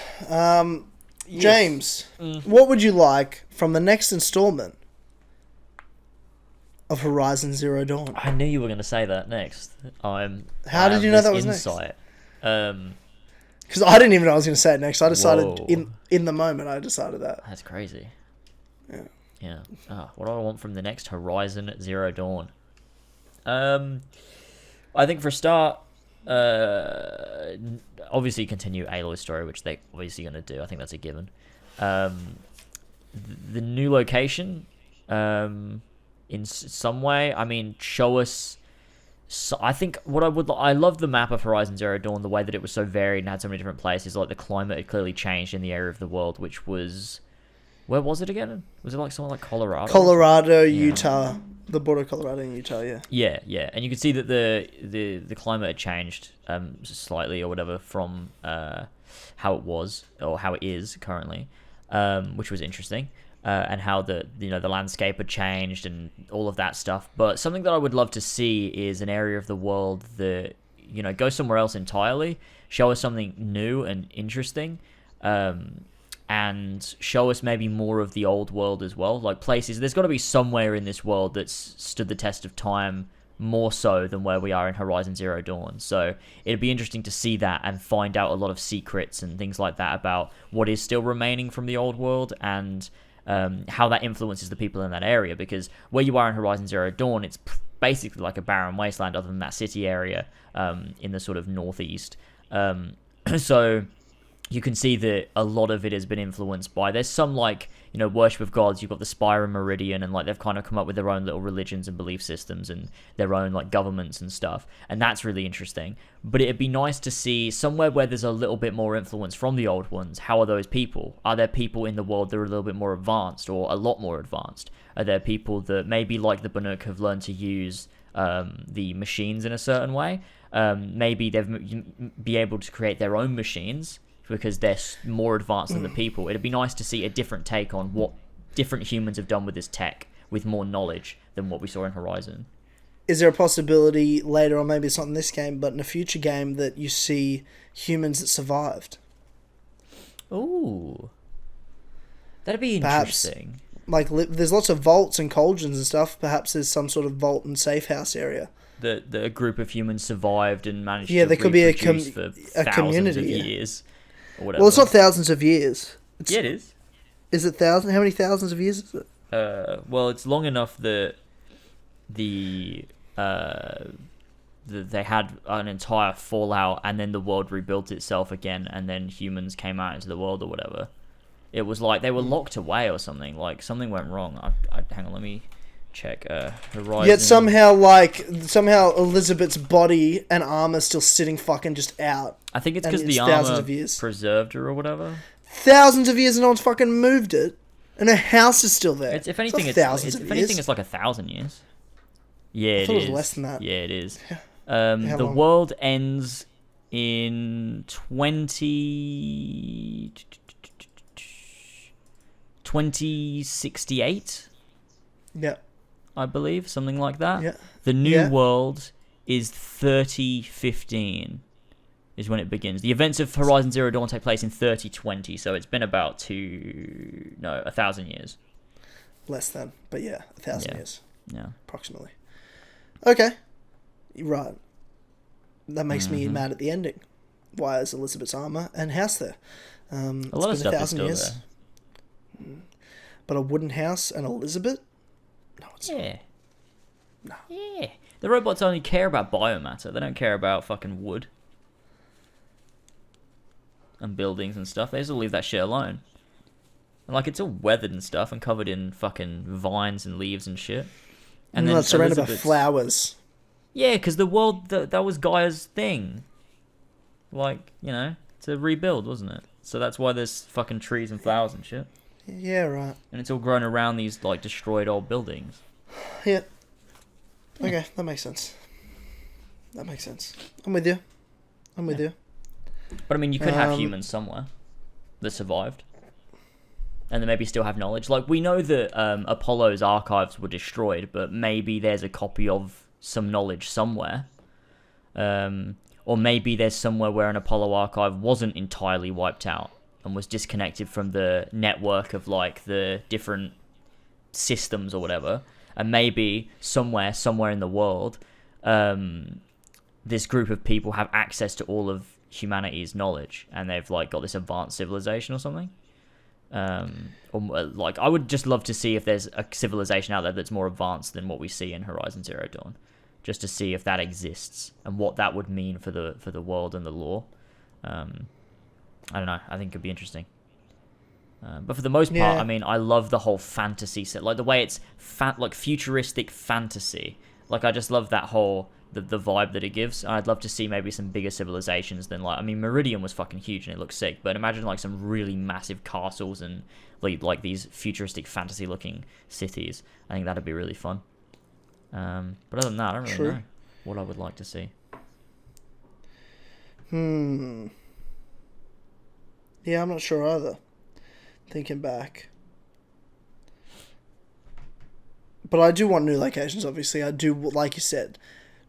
James, what would you like from the next installment of Horizon Zero Dawn? I knew you were going to say that next. How did you know that was insight. Because I didn't even know I was going to say it next. I decided in the moment. I decided that. That's crazy. Yeah. Yeah. What do I want from the next Horizon Zero Dawn? I think for a start, obviously continue Aloy's story, which they obviously going to do. I think that's a given. The new location, in some way, I mean, show us. So I think I love the map of Horizon Zero Dawn, the way that it was so varied and had so many different places. Like the climate had clearly changed in the area of the world, which was, where was it again? Was it like somewhere like Colorado? Colorado, Utah. The border of Colorado and Utah, yeah. Yeah. And you could see that the climate had changed slightly or whatever from how it was or how it is currently, which was interesting. And how the landscape had changed and all of that stuff. But something that I would love to see is an area of the world that, go somewhere else entirely, show us something new and interesting, and show us maybe more of the old world as well. Like places, there's got to be somewhere in this world that's stood the test of time more so than where we are in Horizon Zero Dawn. So it'd be interesting to see that and find out a lot of secrets and things like that about what is still remaining from the old world and how that influences the people in that area, because where you are in Horizon Zero Dawn, it's basically like a barren wasteland other than that city area in the sort of northeast. So you can see that a lot of it has been influenced by, there's some worship of gods. You've got the Spire and Meridian, and they've kind of come up with their own little religions and belief systems and their own governments and stuff, and that's really interesting. But it'd be nice to see somewhere where there's a little bit more influence from the old ones. How are those people? Are there people in the world that are a little bit more advanced or a lot more advanced? Are there people that maybe like the Banuk have learned to use the machines in a certain way? maybe be able to create their own machines because they're more advanced than the people. It'd be nice to see a different take on what different humans have done with this tech with more knowledge than what we saw in Horizon. Is there a possibility later on, maybe it's not in this game, but in a future game, that you see humans that survived? Ooh. That'd be interesting. Perhaps, like, there's lots of vaults and cauldrons and stuff. Perhaps there's some sort of vault and safe house area. The group of humans survived and managed to there could be for a community of years. Or whatever. Well, it's not thousands of years. Yeah, it is. Is it thousands? How many thousands of years is it? Well, it's long enough that they had an entire fallout, and then the world rebuilt itself again, and then humans came out into the world or whatever. It was like they were locked away or something. Like something went wrong. Hang on, let me check. Horizon. Yet somehow Elizabeth's body and armor still sitting fucking just out. I think it's because the armor preserved her or whatever. Thousands of years and no one's fucking moved it, and her house is still there. If anything, it's like 1,000 years. Yeah, it is. It was less than that. Yeah, it is. The world ends in 2068. Yeah. I believe, something like that. Yeah. The new world is 3015 is when it begins. The events of Horizon Zero Dawn take place in 3020, so it's been about 1,000 years. Less than, but 1,000 years. Yeah. Approximately. Okay. You're right. That makes me mad at the ending. Why is Elizabeth's armor and house there? A lot of stuff is still there. But a wooden house and Elizabeth? No, it's not. No. Yeah. The robots only care about biomatter. They don't care about fucking wood. And buildings and stuff. They just leave that shit alone. And like, it's all weathered and stuff and covered in fucking vines and leaves and shit. And then it's surrounded by flowers. Yeah, because the world, that was Gaia's thing. Like, to rebuild, wasn't it? So that's why there's fucking trees and flowers and shit. Yeah, right. And it's all grown around these, like, destroyed old buildings. Yeah. Okay, that makes sense. I'm with you. But, I mean, you could have humans somewhere that survived. And then maybe still have knowledge. Like, we know that Apollo's archives were destroyed, but maybe there's a copy of some knowledge somewhere. Or maybe there's somewhere where an Apollo archive wasn't entirely wiped out and was disconnected from the network of, like, the different systems or whatever. And maybe somewhere in the world, this group of people have access to all of humanity's knowledge, and they've, like, got this advanced civilization or something. Like, I would just love to see if there's a civilization out there that's more advanced than what we see in Horizon Zero Dawn, just to see if that exists and what that would mean for the world and the lore. I don't know. I think it could be interesting. But for the most part, I mean, I love the whole fantasy set, like the way it's like futuristic fantasy. Like, I just love that whole the vibe that it gives. I'd love to see maybe some bigger civilizations than, like, I mean, Meridian was fucking huge and it looked sick, but imagine like some really massive castles and like these futuristic fantasy looking cities. I think that'd be really fun. But other than that, I don't really know what I would like to see. Yeah, I'm not sure either. Thinking back. But I do want new locations, obviously. I do, like you said,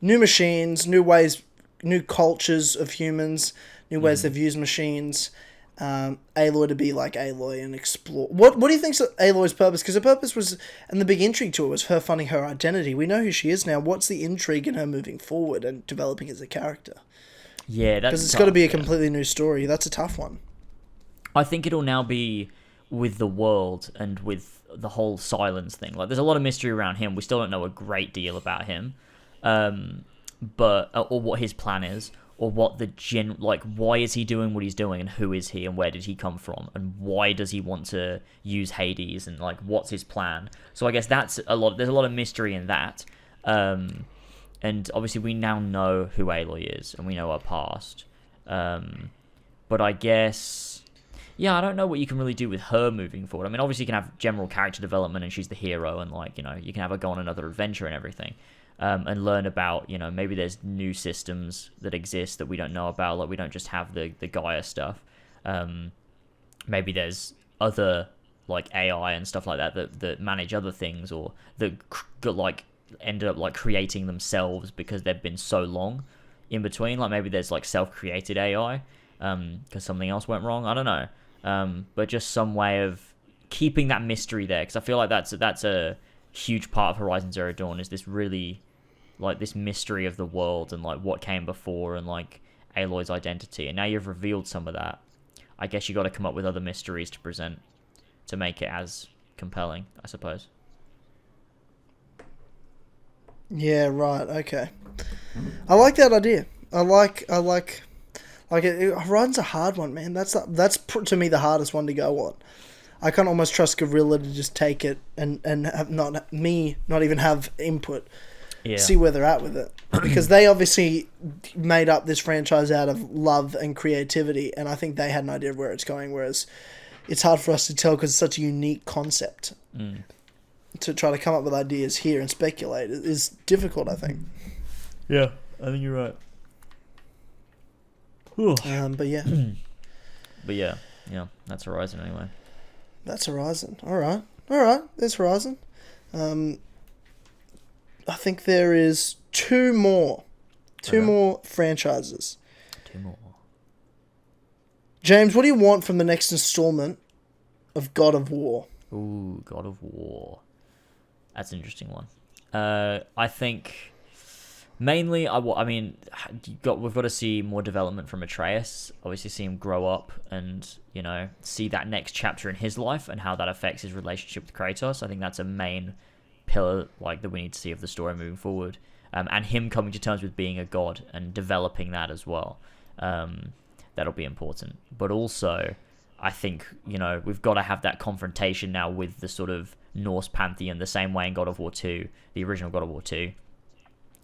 new machines, new ways, new cultures of humans, new ways they've used machines. Aloy to be like Aloy and explore. What do you think's Aloy's purpose? Because her purpose was, and the big intrigue to it was her finding her identity. We know who she is now. What's the intrigue in her moving forward and developing as a character? Yeah, that's because it's got to be a completely new story. That's a tough one. I think it'll now be with the world and with the whole Silence thing. Like, there's a lot of mystery around him. We still don't know a great deal about him, but or what his plan is, or what like, why is he doing what he's doing, and who is he, and where did he come from, and why does he want to use Hades, and like, what's his plan? So I guess that's a lot. There's a lot of mystery in that, and obviously we now know who Aloy is, and we know her past. But I guess. Yeah, I don't know what you can really do with her moving forward. I mean, obviously you can have general character development and she's the hero and, like, you know, you can have her go on another adventure and everything. and learn about, maybe there's new systems that exist that we don't know about. Like, we don't just have the Gaia stuff. Maybe there's other, like, AI and stuff like that manage other things, or that ended up, like, creating themselves because they've been so long in between. Like, maybe there's, like, self-created AI because something else went wrong. I don't know. But just some way of keeping that mystery there, because I feel like that's a huge part of Horizon Zero Dawn, is this really, like, this mystery of the world and, like, what came before, and, like, Aloy's identity. And now you've revealed some of that. I guess you got to come up with other mysteries to present to make it as compelling, I suppose. Yeah, right. Okay. I like that idea. I like it. Horizon's a hard one, man. That's to me the hardest one to go on. I can't almost trust Guerrilla to just take it and have not even have input. Yeah. See where they're at with it, because they obviously made up this franchise out of love and creativity, and I think they had an idea of where it's going. Whereas it's hard for us to tell because it's such a unique concept. To try to come up with ideas here and speculate is difficult, I think. Yeah, I think you're right. But yeah. But yeah, that's Horizon anyway. That's Horizon. All right. There's Horizon. I think there is two more franchises. Two more. James, what do you want from the next installment of God of War? Ooh, God of War. That's an interesting one. I think mainly, we've got to see more development from Atreus. Obviously, see him grow up and, see that next chapter in his life and how that affects his relationship with Kratos. I think that's a main pillar, like, that we need to see of the story moving forward. And him coming to terms with being a god and developing that as well. That'll be important. But also, I think, we've got to have that confrontation now with the sort of Norse pantheon, the same way in God of War 2, the original God of War 2.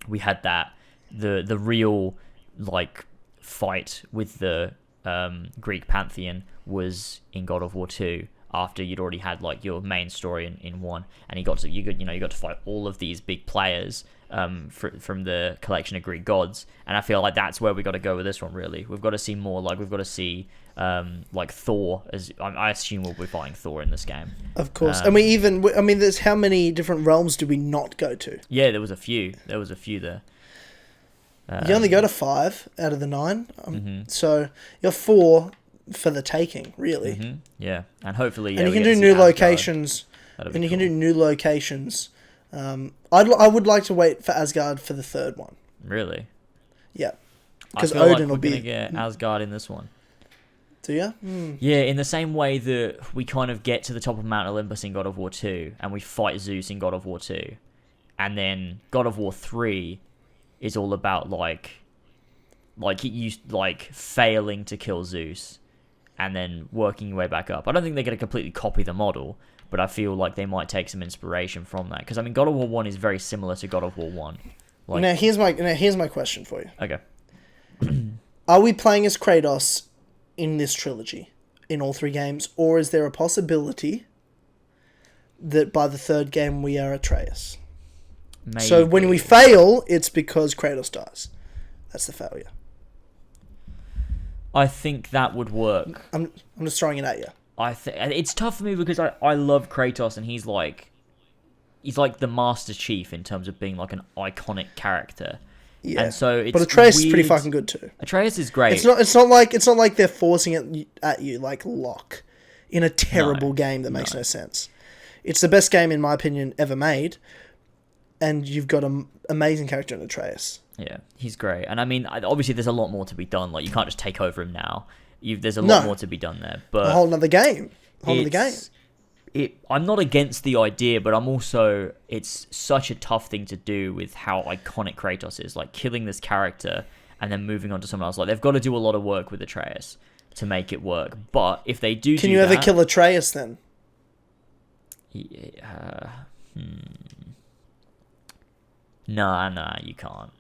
We had that, the real, like, fight with the Greek pantheon was in God of War 2, after you'd already had, like, your main story in 1, and you got to fight all of these big players from the collection of Greek gods. And I feel like that's where we got to go with this one, really. We've got to see more, like, we've got to see like Thor, as I assume we'll be fighting Thor in this game, of course. And there's how many different realms do we not go to? Yeah, there was a few there. You only go to 5 out of the 9, so you're 4 for the taking, really. Yeah, and hopefully, and you can do new locations. And you can do new locations. I would like to wait for Asgard for the 3rd one. Really? Yeah, because Odin will be. We're gonna get Asgard in this one. Do you? Yeah, in the same way that we kind of get to the top of Mount Olympus in God of War 2, and we fight Zeus in God of War 2, and then God of War 3 is all about failing to kill Zeus, and then working your way back up. I don't think they're going to completely copy the model, but I feel like they might take some inspiration from that. Because, God of War 1 is very similar to God of War 1. Now, here's my question for you. Okay. Are we playing as Kratos in this trilogy, in all 3 games? Or is there a possibility that by the 3rd game we are Atreus? Maybe. So when we fail, it's because Kratos dies. That's the failure. I think that would work. I'm just throwing it at you. It's tough for me because I love Kratos, and he's like the Master Chief in terms of being like an iconic character. Yeah, and so but Atreus is pretty fucking good too. Atreus is great. It's not like they're forcing it at you like Locke in a terrible game that makes no sense. It's the best game in my opinion ever made, and you've got an amazing character in Atreus. Yeah, he's great, and obviously there's a lot more to be done. Like, you can't just take over him now. There's a lot more to be done there. But a whole nother game. I'm not against the idea, but I'm also, it's such a tough thing to do with how iconic Kratos is. Like, killing this character and then moving on to someone else. Like, they've got to do a lot of work with Atreus to make it work. But if they do, can you ever kill Atreus then? No, you can't.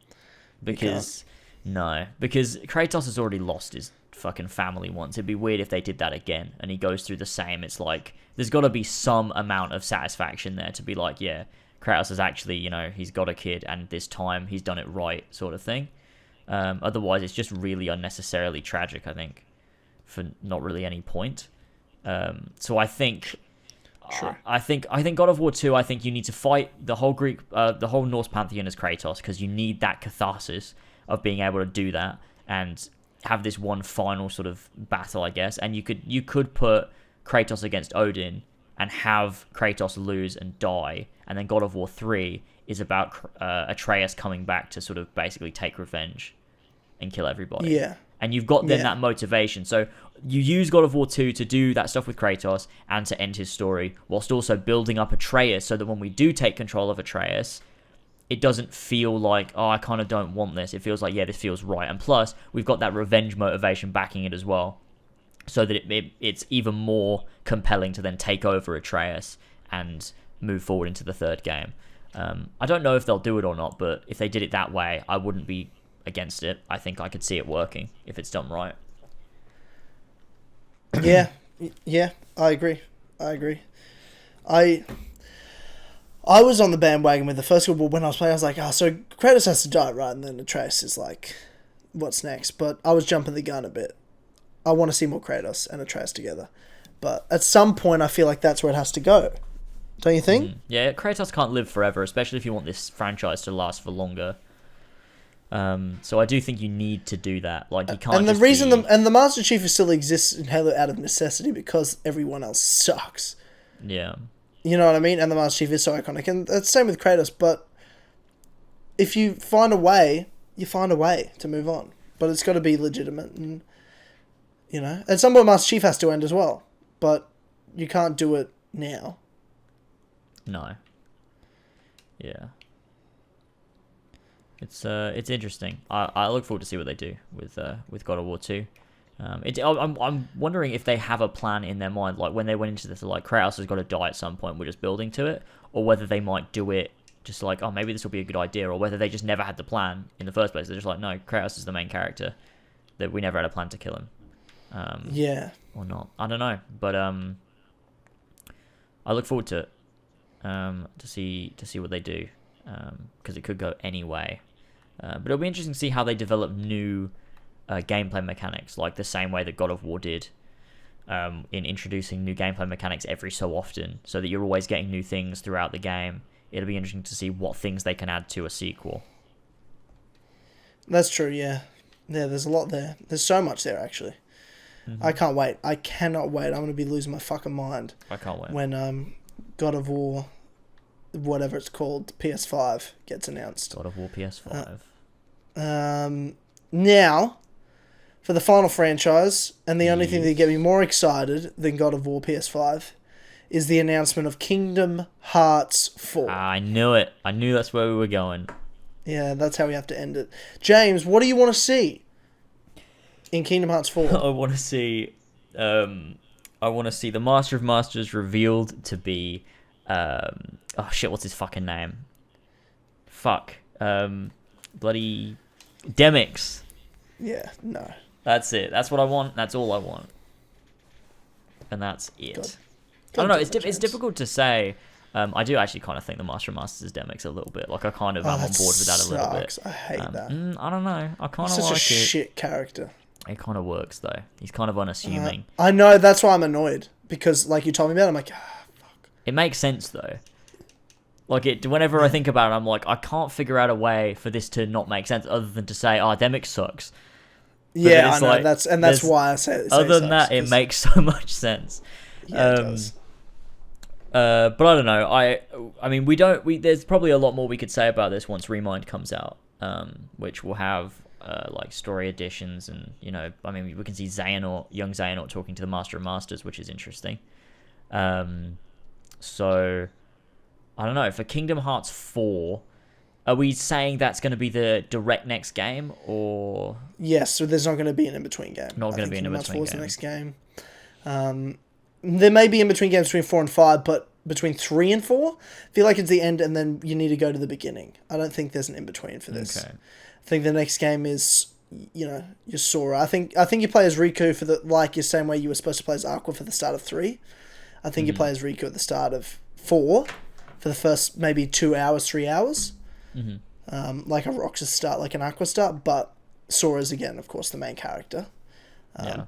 Because Kratos has already lost his fucking family once. It'd be weird if they did that again and he goes through the same. It's like, there's got to be some amount of satisfaction there to be like, yeah, Kratos is actually, he's got a kid, and this time he's done it right, sort of thing. Otherwise, it's just really unnecessarily tragic, I think, for not really any point. So I think, Sure. I think God of War 2. I think you need to fight the whole the whole Norse pantheon as Kratos, because you need that catharsis of being able to do that and have this one final sort of battle, I guess. And you could put Kratos against Odin and have Kratos lose and die, and then God of War 3 is about Atreus coming back to sort of basically take revenge and kill everybody. Yeah. And you've got then that motivation. So you use God of War 2 to do that stuff with Kratos and to end his story, whilst also building up Atreus, so that when we do take control of Atreus, it doesn't feel like, oh, I kind of don't want this. It feels like, yeah, this feels right. And plus, we've got that revenge motivation backing it as well, so that it's even more compelling to then take over Atreus and move forward into the third game. I don't know if they'll do it or not, but if they did it that way, I wouldn't be against it. I think I could see it working if it's done right. Yeah, I agree. I was on the bandwagon with the first God of War when I was playing. I was like, so Kratos has to die, right? And then Atreus is like, what's next? But I was jumping the gun a bit. I want to see more Kratos and Atreus together. But at some point, I feel like that's where it has to go. Don't you think? Yeah, Kratos can't live forever, especially if you want this franchise to last for longer. So I do think you need to do that. Like, you can't. And the reason the Master Chief still exists in Halo out of necessity, because everyone else sucks. Yeah. You know what I mean? And the Master Chief is so iconic, and it's the same with Kratos. But if you find a way, you find a way to move on. But it's got to be legitimate, and at some point Master Chief has to end as well. But you can't do it now. No. Yeah. It's interesting. I look forward to see what they do with God of War 2. I'm wondering if they have a plan in their mind, like when they went into this, like Kratos has got to die at some point, we're just building to it, or whether they might do it just like, oh, maybe this will be a good idea, or whether they just never had the plan in the first place. They're just like, no, Kratos is the main character, that we never had a plan to kill him. Or not. I don't know, but I look forward to it, to see what they do, because it could go any way. But it'll be interesting to see how they develop new gameplay mechanics, like the same way that God of War did, in introducing new gameplay mechanics every so often, so that you're always getting new things throughout the game. It'll be interesting to see what things they can add to a sequel. That's true, yeah. Yeah, there's a lot there. There's so much there, actually. Mm-hmm. I can't wait. I cannot wait. I'm going to be losing my fucking mind. I can't wait. When God of War, whatever it's called, PS5 gets announced. God of War PS5. Now, for the final franchise, and the only thing that get me more excited than God of War PS5 is the announcement of Kingdom Hearts 4. I knew it. I knew that's where we were going. Yeah, that's how we have to end it. James, what do you want to see in Kingdom Hearts 4? I want to see the Master of Masters revealed to be what's his fucking name? Bloody Demix. Yeah, no. That's it. That's what I want. That's all I want. And that's it. I don't know. It's difficult to say. I do actually kind of think the Master of Masters is Demix a little bit. Like, I kind of am on board with that a little bit. I hate that. I don't know. I kind of like it. Such a shit character. It kind of works, though. He's kind of unassuming. I know. That's why I'm annoyed. Because, like you told me about it, I'm like, fuck. It makes sense, though. Like, whenever I think about it, I'm like, I can't figure out a way for this to not make sense other than to say, Demix sucks. But yeah, I know. Like, that's why I say it. Other than that, it makes so much sense. Yeah, it does. But I don't know. I mean, there's probably a lot more we could say about this once Remind comes out, which will have like story additions, and I mean, we can see young Xehanort talking to the Master of Masters, which is interesting. So I don't know. For Kingdom Hearts 4, are we saying that's going to be the direct next game, or? Yes, so there's not going to be an in-between game. Not going to be an in-between game. The next game. There may be in-between games between 4 and 5, but between 3 and 4, I feel like it's the end, and then you need to go to the beginning. I don't think there's an in-between for this. Okay. I think the next game is, your Sora. I think you play as Riku for the same way you were supposed to play as Aqua for the start of 3. I think you play as Riku at the start of 4 for the first maybe 2 hours, 3 hours. Mm-hmm. Like a Roxas start, like an Aqua start, but Sora's again, of course, the main character.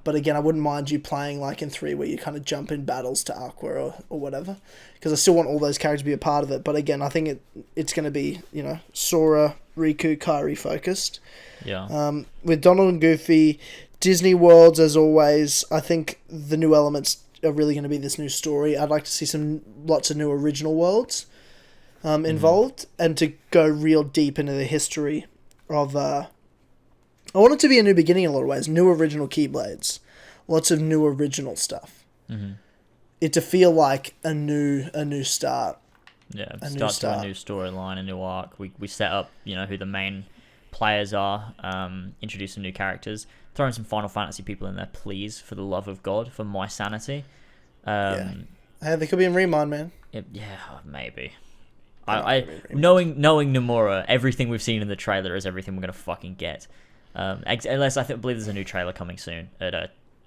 But again, I wouldn't mind you playing like in 3 where you kind of jump in battles to Aqua or whatever, because I still want all those characters to be a part of it. But again, I think it's going to be, Sora, Riku, Kairi focused. Yeah. With Donald and Goofy, Disney Worlds as always. I think the new elements are really going to be this new story. I'd like to see lots of new original worlds involved, and to go real deep into the history of. I want it to be a new beginning in a lot of ways. New original Keyblades. Lots of new original stuff. Mm-hmm. It to feel like a new start. Yeah, start to a new storyline, a new arc. We set up, who the main players are, introduce some new characters, throw in some Final Fantasy people in there, please, for the love of God, for my sanity. Hey, they could be in Remind, man. Maybe. Knowing Nomura, everything we've seen in the trailer is everything we're going to fucking get. Unless I believe there's a new trailer coming soon at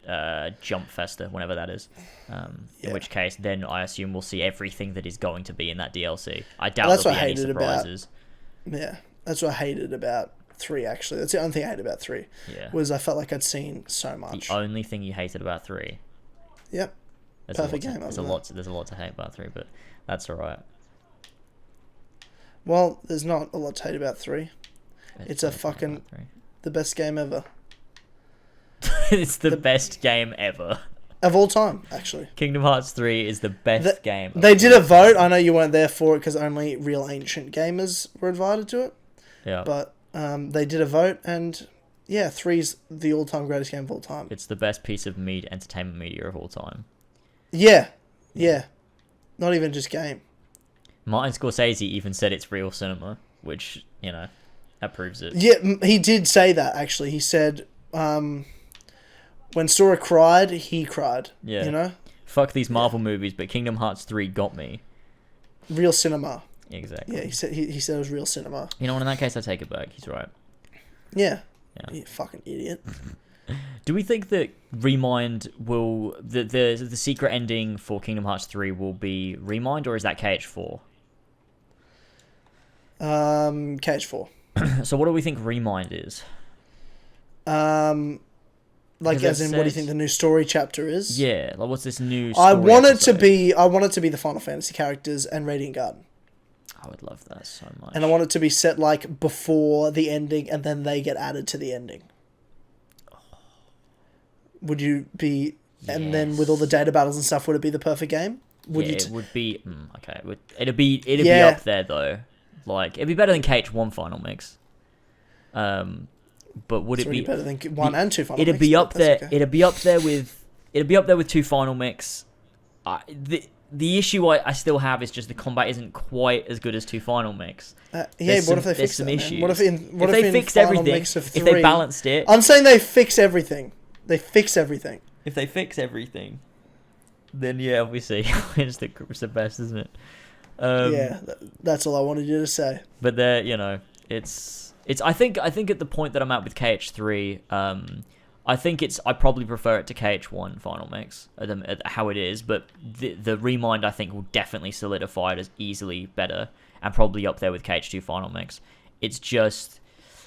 a Jump Festa, whenever that is. In which case, then I assume we'll see everything that is going to be in that DLC. I doubt there'll be any surprises. That's what I hated about 3, actually. That's the only thing I hated about 3. Yeah. Was I felt like I'd seen so much. The only thing you hated about 3? Yep. Perfect game. There's a lot to hate about 3, but that's alright. Well, there's not a lot to hate about 3. It's a fucking... the best game ever. It's the best game ever. Of all time, actually. Kingdom Hearts 3 is the best game. They did a vote. I know you weren't there for it because only real ancient gamers were invited to it. Yeah. But they did a vote, and 3's the all-time greatest game of all time. It's the best piece of entertainment media of all time. Yeah. Not even just game. Martin Scorsese even said it's real cinema, which, that proves it. Yeah, he did say that, actually. He said, when Sora cried, he cried. Yeah. Fuck these Marvel movies, but Kingdom Hearts 3 got me. Real cinema. Exactly. Yeah, he said it was real cinema. In that case, I take it back. He's right. Yeah. You fucking idiot. Do we think that Remind will... The secret ending for Kingdom Hearts 3 will be Remind, or is that KH4? KH4. So what do we think Remind is? Like, as in, what do you think the new story chapter is? Yeah, like what's this new story I want it episode? to be the Final Fantasy characters and Radiant Garden. I would love that so much. And I want it to be set like before the ending, and then they get added to the ending. Would you be? Yes. And then with all the data battles and stuff, would it be the perfect game? It would be. Okay, it'd be up there though. Like, it'd be better than KH1 Final Mix. But would it be better than 1 and 2 Final Mix? It'd be up there. Okay. It'd be up there with 2 Final Mix. The issue I still have is just the combat isn't quite as good as 2 Final Mix. What if they fix some that, issues? What if they fixed everything? If they balanced it, I'm saying they fix everything. They fix everything. If they fix everything, then obviously it's the best, isn't it? That's all I wanted you to say. But it's I think at the point that I'm at with KH3, I probably prefer it to KH1 Final Mix at how it is, but the Remind I think will definitely solidify it as easily better and probably up there with KH2 Final Mix. It's just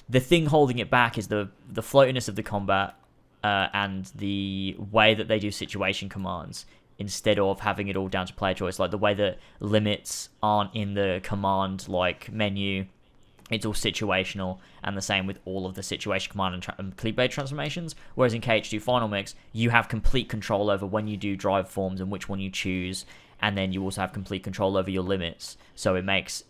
the thing holding it back is the floatiness of the combat and the way that they do situation commands instead of having it all down to player choice, like the way that limits aren't in the command menu. It's all situational, and the same with all of the situation command and Keyblade transformations. Whereas in KH2 Final Mix, you have complete control over when you do drive forms and which one you choose, and then you also have complete control over your limits. So it makes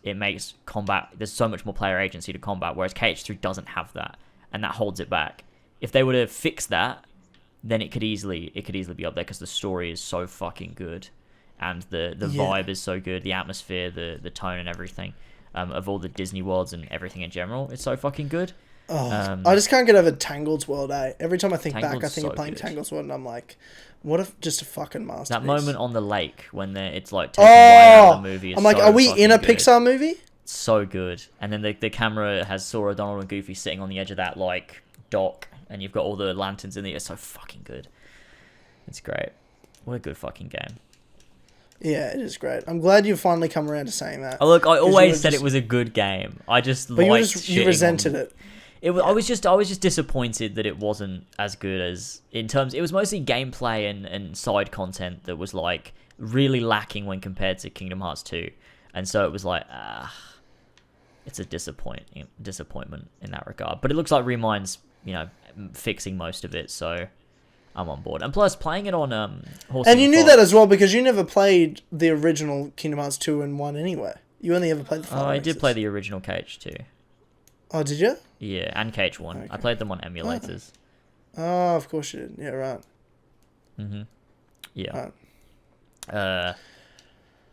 combat. There's so much more player agency to combat, whereas KH3 doesn't have that, and that holds it back. If they were to fix that, then it could easily be up there because the story is so fucking good, and the vibe is so good, the atmosphere, the tone, and everything. Of all the Disney worlds and everything in general, it's so fucking good. I just can't get over Tangled's World, eh? Every time I think back, I think so of playing good. Tangled's World, and I'm like, what if just a fucking masterpiece? That moment on the lake when it's like taken right out of the movie. I'm like, are we in a good. Pixar movie? It's so good. And then the camera has Sora, Donald, and Goofy sitting on the edge of that like dock, and you've got all the lanterns in there. It's so fucking good. It's great. What a good fucking game. Yeah, it is great. I'm glad you've finally come around to saying that. Oh, look, I always said just, it was a good game. I just but liked you resented it. It was, I was just disappointed that it wasn't as good as in terms. It was mostly gameplay and side content that was like really lacking when compared to Kingdom Hearts 2, and so it was like it's a disappointment in that regard. But it looks like Remind's fixing most of it, so I'm on board. And plus, playing it on And you knew that as well because you never played the original Kingdom Hearts 2 and 1 anyway. You only ever played the 5. Oh, I did play the original KH2. Oh, did you? Yeah, and KH1. Okay. I played them on emulators. Oh, of course you did. Yeah, right. Mm-hmm. Yeah. Right.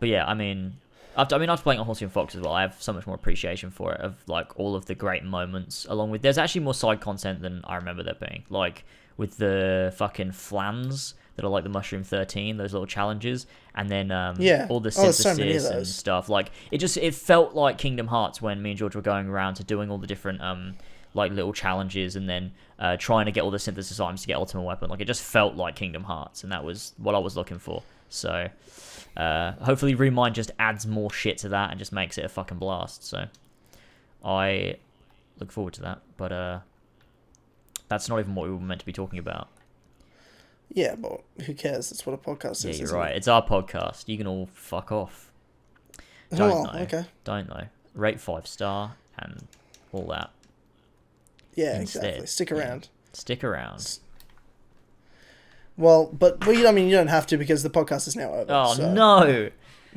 But yeah, I mean, after playing on Horsey and Fox as well, I have so much more appreciation for it, of like all of the great moments, along with there's actually more side content than I remember there being. Like with the fucking flans that are like the Mushroom 13, those little challenges, and then all the synthesis and stuff. Like it felt like Kingdom Hearts when me and George were going around to doing all the different like little challenges and then trying to get all the synthesis items to get Ultimate Weapon. Like it just felt like Kingdom Hearts, and that was what I was looking for. So hopefully Remind just adds more shit to that and just makes it a fucking blast. So I look forward to that. But that's not even what we were meant to be talking about. Yeah, but who cares? That's what a podcast is. Yeah, you're right. It's our podcast. You can all fuck off. Don't know. Okay. Don't know. Rate 5-star and all that. Yeah, exactly. Stick around. Stick around. Well, you don't have to because the podcast is now over. Oh, so. No.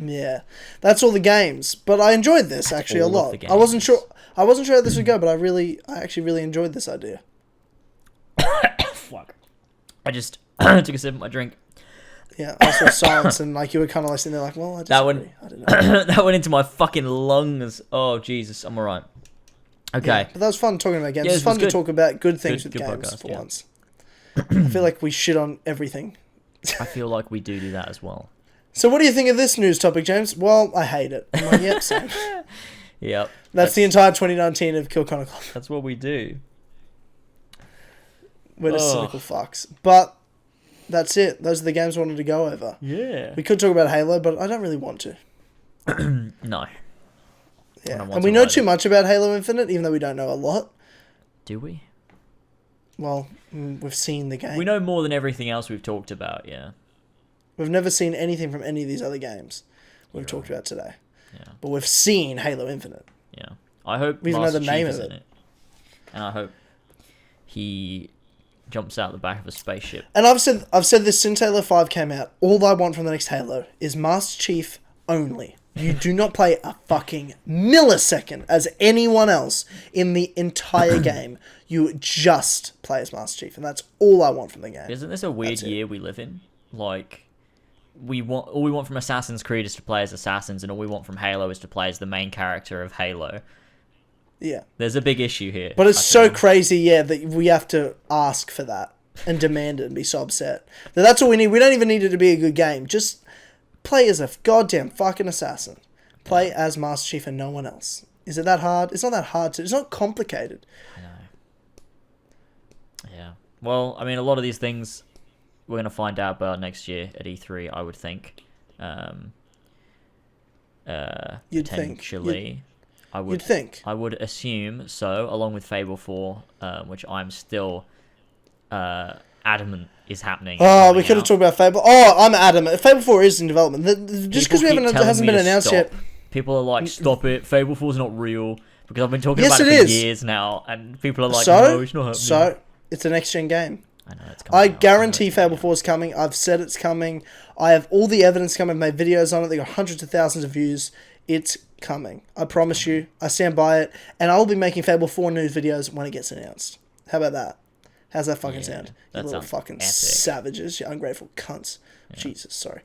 Yeah. That's all the games. But I enjoyed this actually a lot. I wasn't sure how this would go, but I actually really enjoyed this idea. Fuck. I just took a sip of my drink. Yeah, I saw silence and like you were kind of like sitting there like, well, I don't know. That went into my fucking lungs. Oh, Jesus. I'm alright. Okay. Yeah, but that was fun talking about games. Yeah, it's fun to talk about good things with games podcast, for once. I feel like we shit on everything. I feel like we do that as well. So what do you think of this news topic, James? Well, I hate it. I'm like, yep, same. Yep. That's the entire 2019 of Kill Connor Club. That's what we do. We're just cynical fucks. But that's it. Those are the games I wanted to go over. Yeah. We could talk about Halo, but I don't really want to. No. Yeah. And we know too much about Halo Infinite, even though we don't know a lot. Do we? Well, we've seen the game. We know more than everything else we've talked about, yeah. We've never seen anything from any of these other games we've talked about today. Yeah. But we've seen Halo Infinite. Yeah. I hope we even know the name of it. And I hope he jumps out the back of a spaceship. And I've said this since Halo 5 came out. All I want from the next Halo is Master Chief only. You do not play a fucking millisecond as anyone else in the entire game. You just play as Master Chief, and that's all I want from the game. Isn't this a weird year we live in? Like, all we want from Assassin's Creed is to play as assassins, and all we want from Halo is to play as the main character of Halo. Yeah. There's a big issue here. But it's so crazy, yeah, that we have to ask for that and demand it and be so upset. That's all we need. We don't even need it to be a good game. Just play as a goddamn fucking assassin. Play as Master Chief and no one else. Is it that hard? It's not that hard to... It's not complicated. I know. Yeah. Well, I mean, a lot of these things we're going to find out about next year at E3, I would think. You'd potentially. Think. You'd think. I would assume so, along with Fable 4, which I'm still adamant is happening. Oh, we could have talked about Fable. Oh, I'm adamant. Fable 4 is in development. Just because it hasn't been announced yet. People are like, stop it. Fable 4 is not real. Because I've been talking about it for years now. And people are like, no, it's not happening. So, it's a next-gen game. I know it's coming. I guarantee Fable 4 is coming. I've said it's coming. I have all the evidence coming. I've made videos on it. They got hundreds of thousands of views. It's coming. I promise you. I stand by it. And I'll be making Fable 4 news videos when it gets announced. How about that? How's that fucking sound? You little fucking epic. Savages. You ungrateful cunts. Yeah. Jesus, sorry.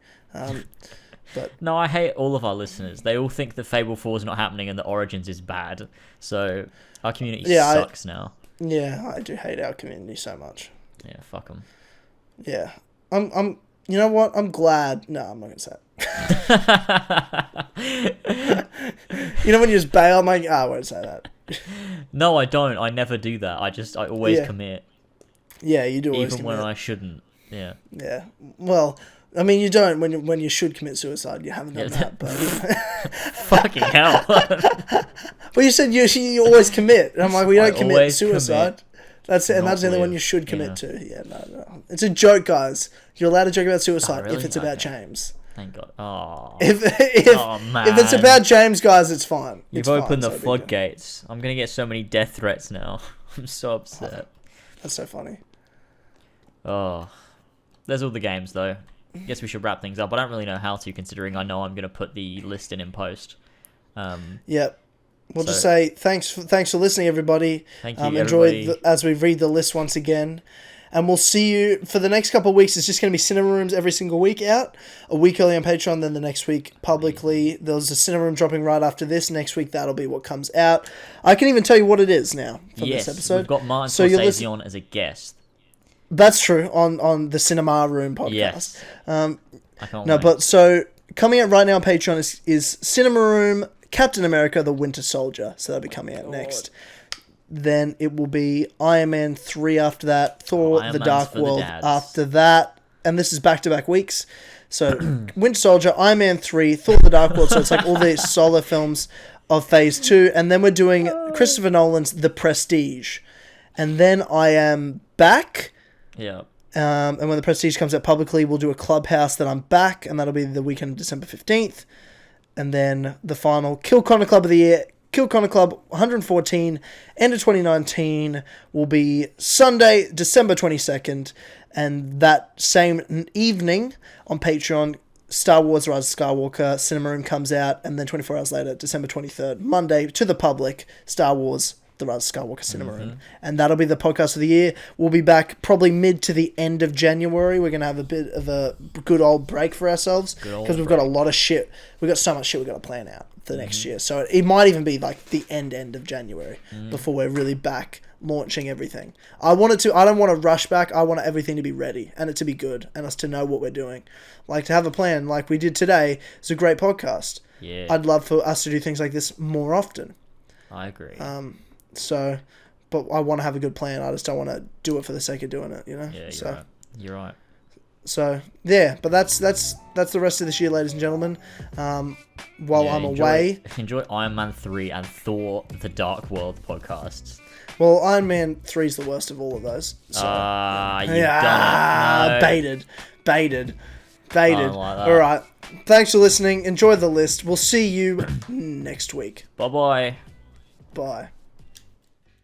But no, I hate all of our listeners. They all think that Fable 4 is not happening and that Origins is bad. So our community sucks now. Yeah, I do hate our community so much. Yeah, fuck them. Yeah. I'm you know what? I'm glad. No, I'm not going to say it. You know when you just bail? I'm like, I won't say that. No, I don't. I never do that. I always commit. Yeah, you do always even when I shouldn't. Yeah. Yeah. Well, I mean, you don't when you should commit suicide. You haven't done that, but fucking hell. Well, you said you always commit, and I'm like, we don't commit suicide. Commit. That's it, and that's the only one you should commit to. Yeah, no. It's a joke, guys. You're allowed to joke about suicide really? if it's about James. Thank God. Oh. If man. If it's about James, guys, it's fine. You've opened the floodgates. I'm gonna get so many death threats now. I'm so upset. That's so funny. Oh. There's all the games, though. Guess we should wrap things up. I don't really know how to, considering I know I'm gonna put the list in post. Yep. We'll just say thanks for listening, everybody. Thank you, enjoy as we read the list once again. And we'll see you for the next couple of weeks. It's just going to be cinema rooms every single week out. A week early on Patreon, then the next week publicly. There's a cinema room dropping right after this. Next week, that'll be what comes out. I can even tell you what it is now from this episode. We've got Martin Scorsese on as a guest. That's true, on the Cinema Room podcast. Yes. I can't wait. But so coming out right now on Patreon is Cinema Room, Captain America, The Winter Soldier. So that'll be coming out next. Then it will be Iron Man 3 after that, Thor, The Dark World after that, and this is back-to-back weeks. So Winter Soldier, Iron Man 3, Thor, The Dark World, so it's like all the solo films of Phase 2, and then we're doing Christopher Nolan's The Prestige. And then I am back. Yeah. And when The Prestige comes out publicly, we'll do a Clubhouse that I'm back, and that'll be the weekend of December 15th. And then the final Kill Connor Club of the Year, Kill Connor Club 114, end of 2019, will be Sunday, December 22nd. And that same evening on Patreon, Star Wars Rise of Skywalker Cinema Room comes out. And then 24 hours later, December 23rd, Monday, to the public, Star Wars The Rise of Skywalker Cinema Room. And that'll be the podcast of the year. We'll be back probably mid to the end of January. We're going to have a bit of a good old break for ourselves. Because we've got a lot of shit. We've got so much shit we've got to plan out the next year. So it might even be like the end of January before we're really back launching everything. I don't want to rush back. I want everything to be ready and it to be good and us to know what we're doing. Like to have a plan like we did today. It's a great podcast. Yeah. I'd love for us to do things like this more often. I agree. So, but I want to have a good plan. I just don't want to do it for the sake of doing it, you know? Yeah, you're right. So, yeah, but that's the rest of this year, ladies and gentlemen. While I'm away. Enjoy Iron Man 3 and Thor The Dark World podcasts. Well, Iron Man 3 is the worst of all of those. So. You've done it. No. Baited. Like all right. Thanks for listening. Enjoy the list. We'll see you next week. Bye-bye. Bye.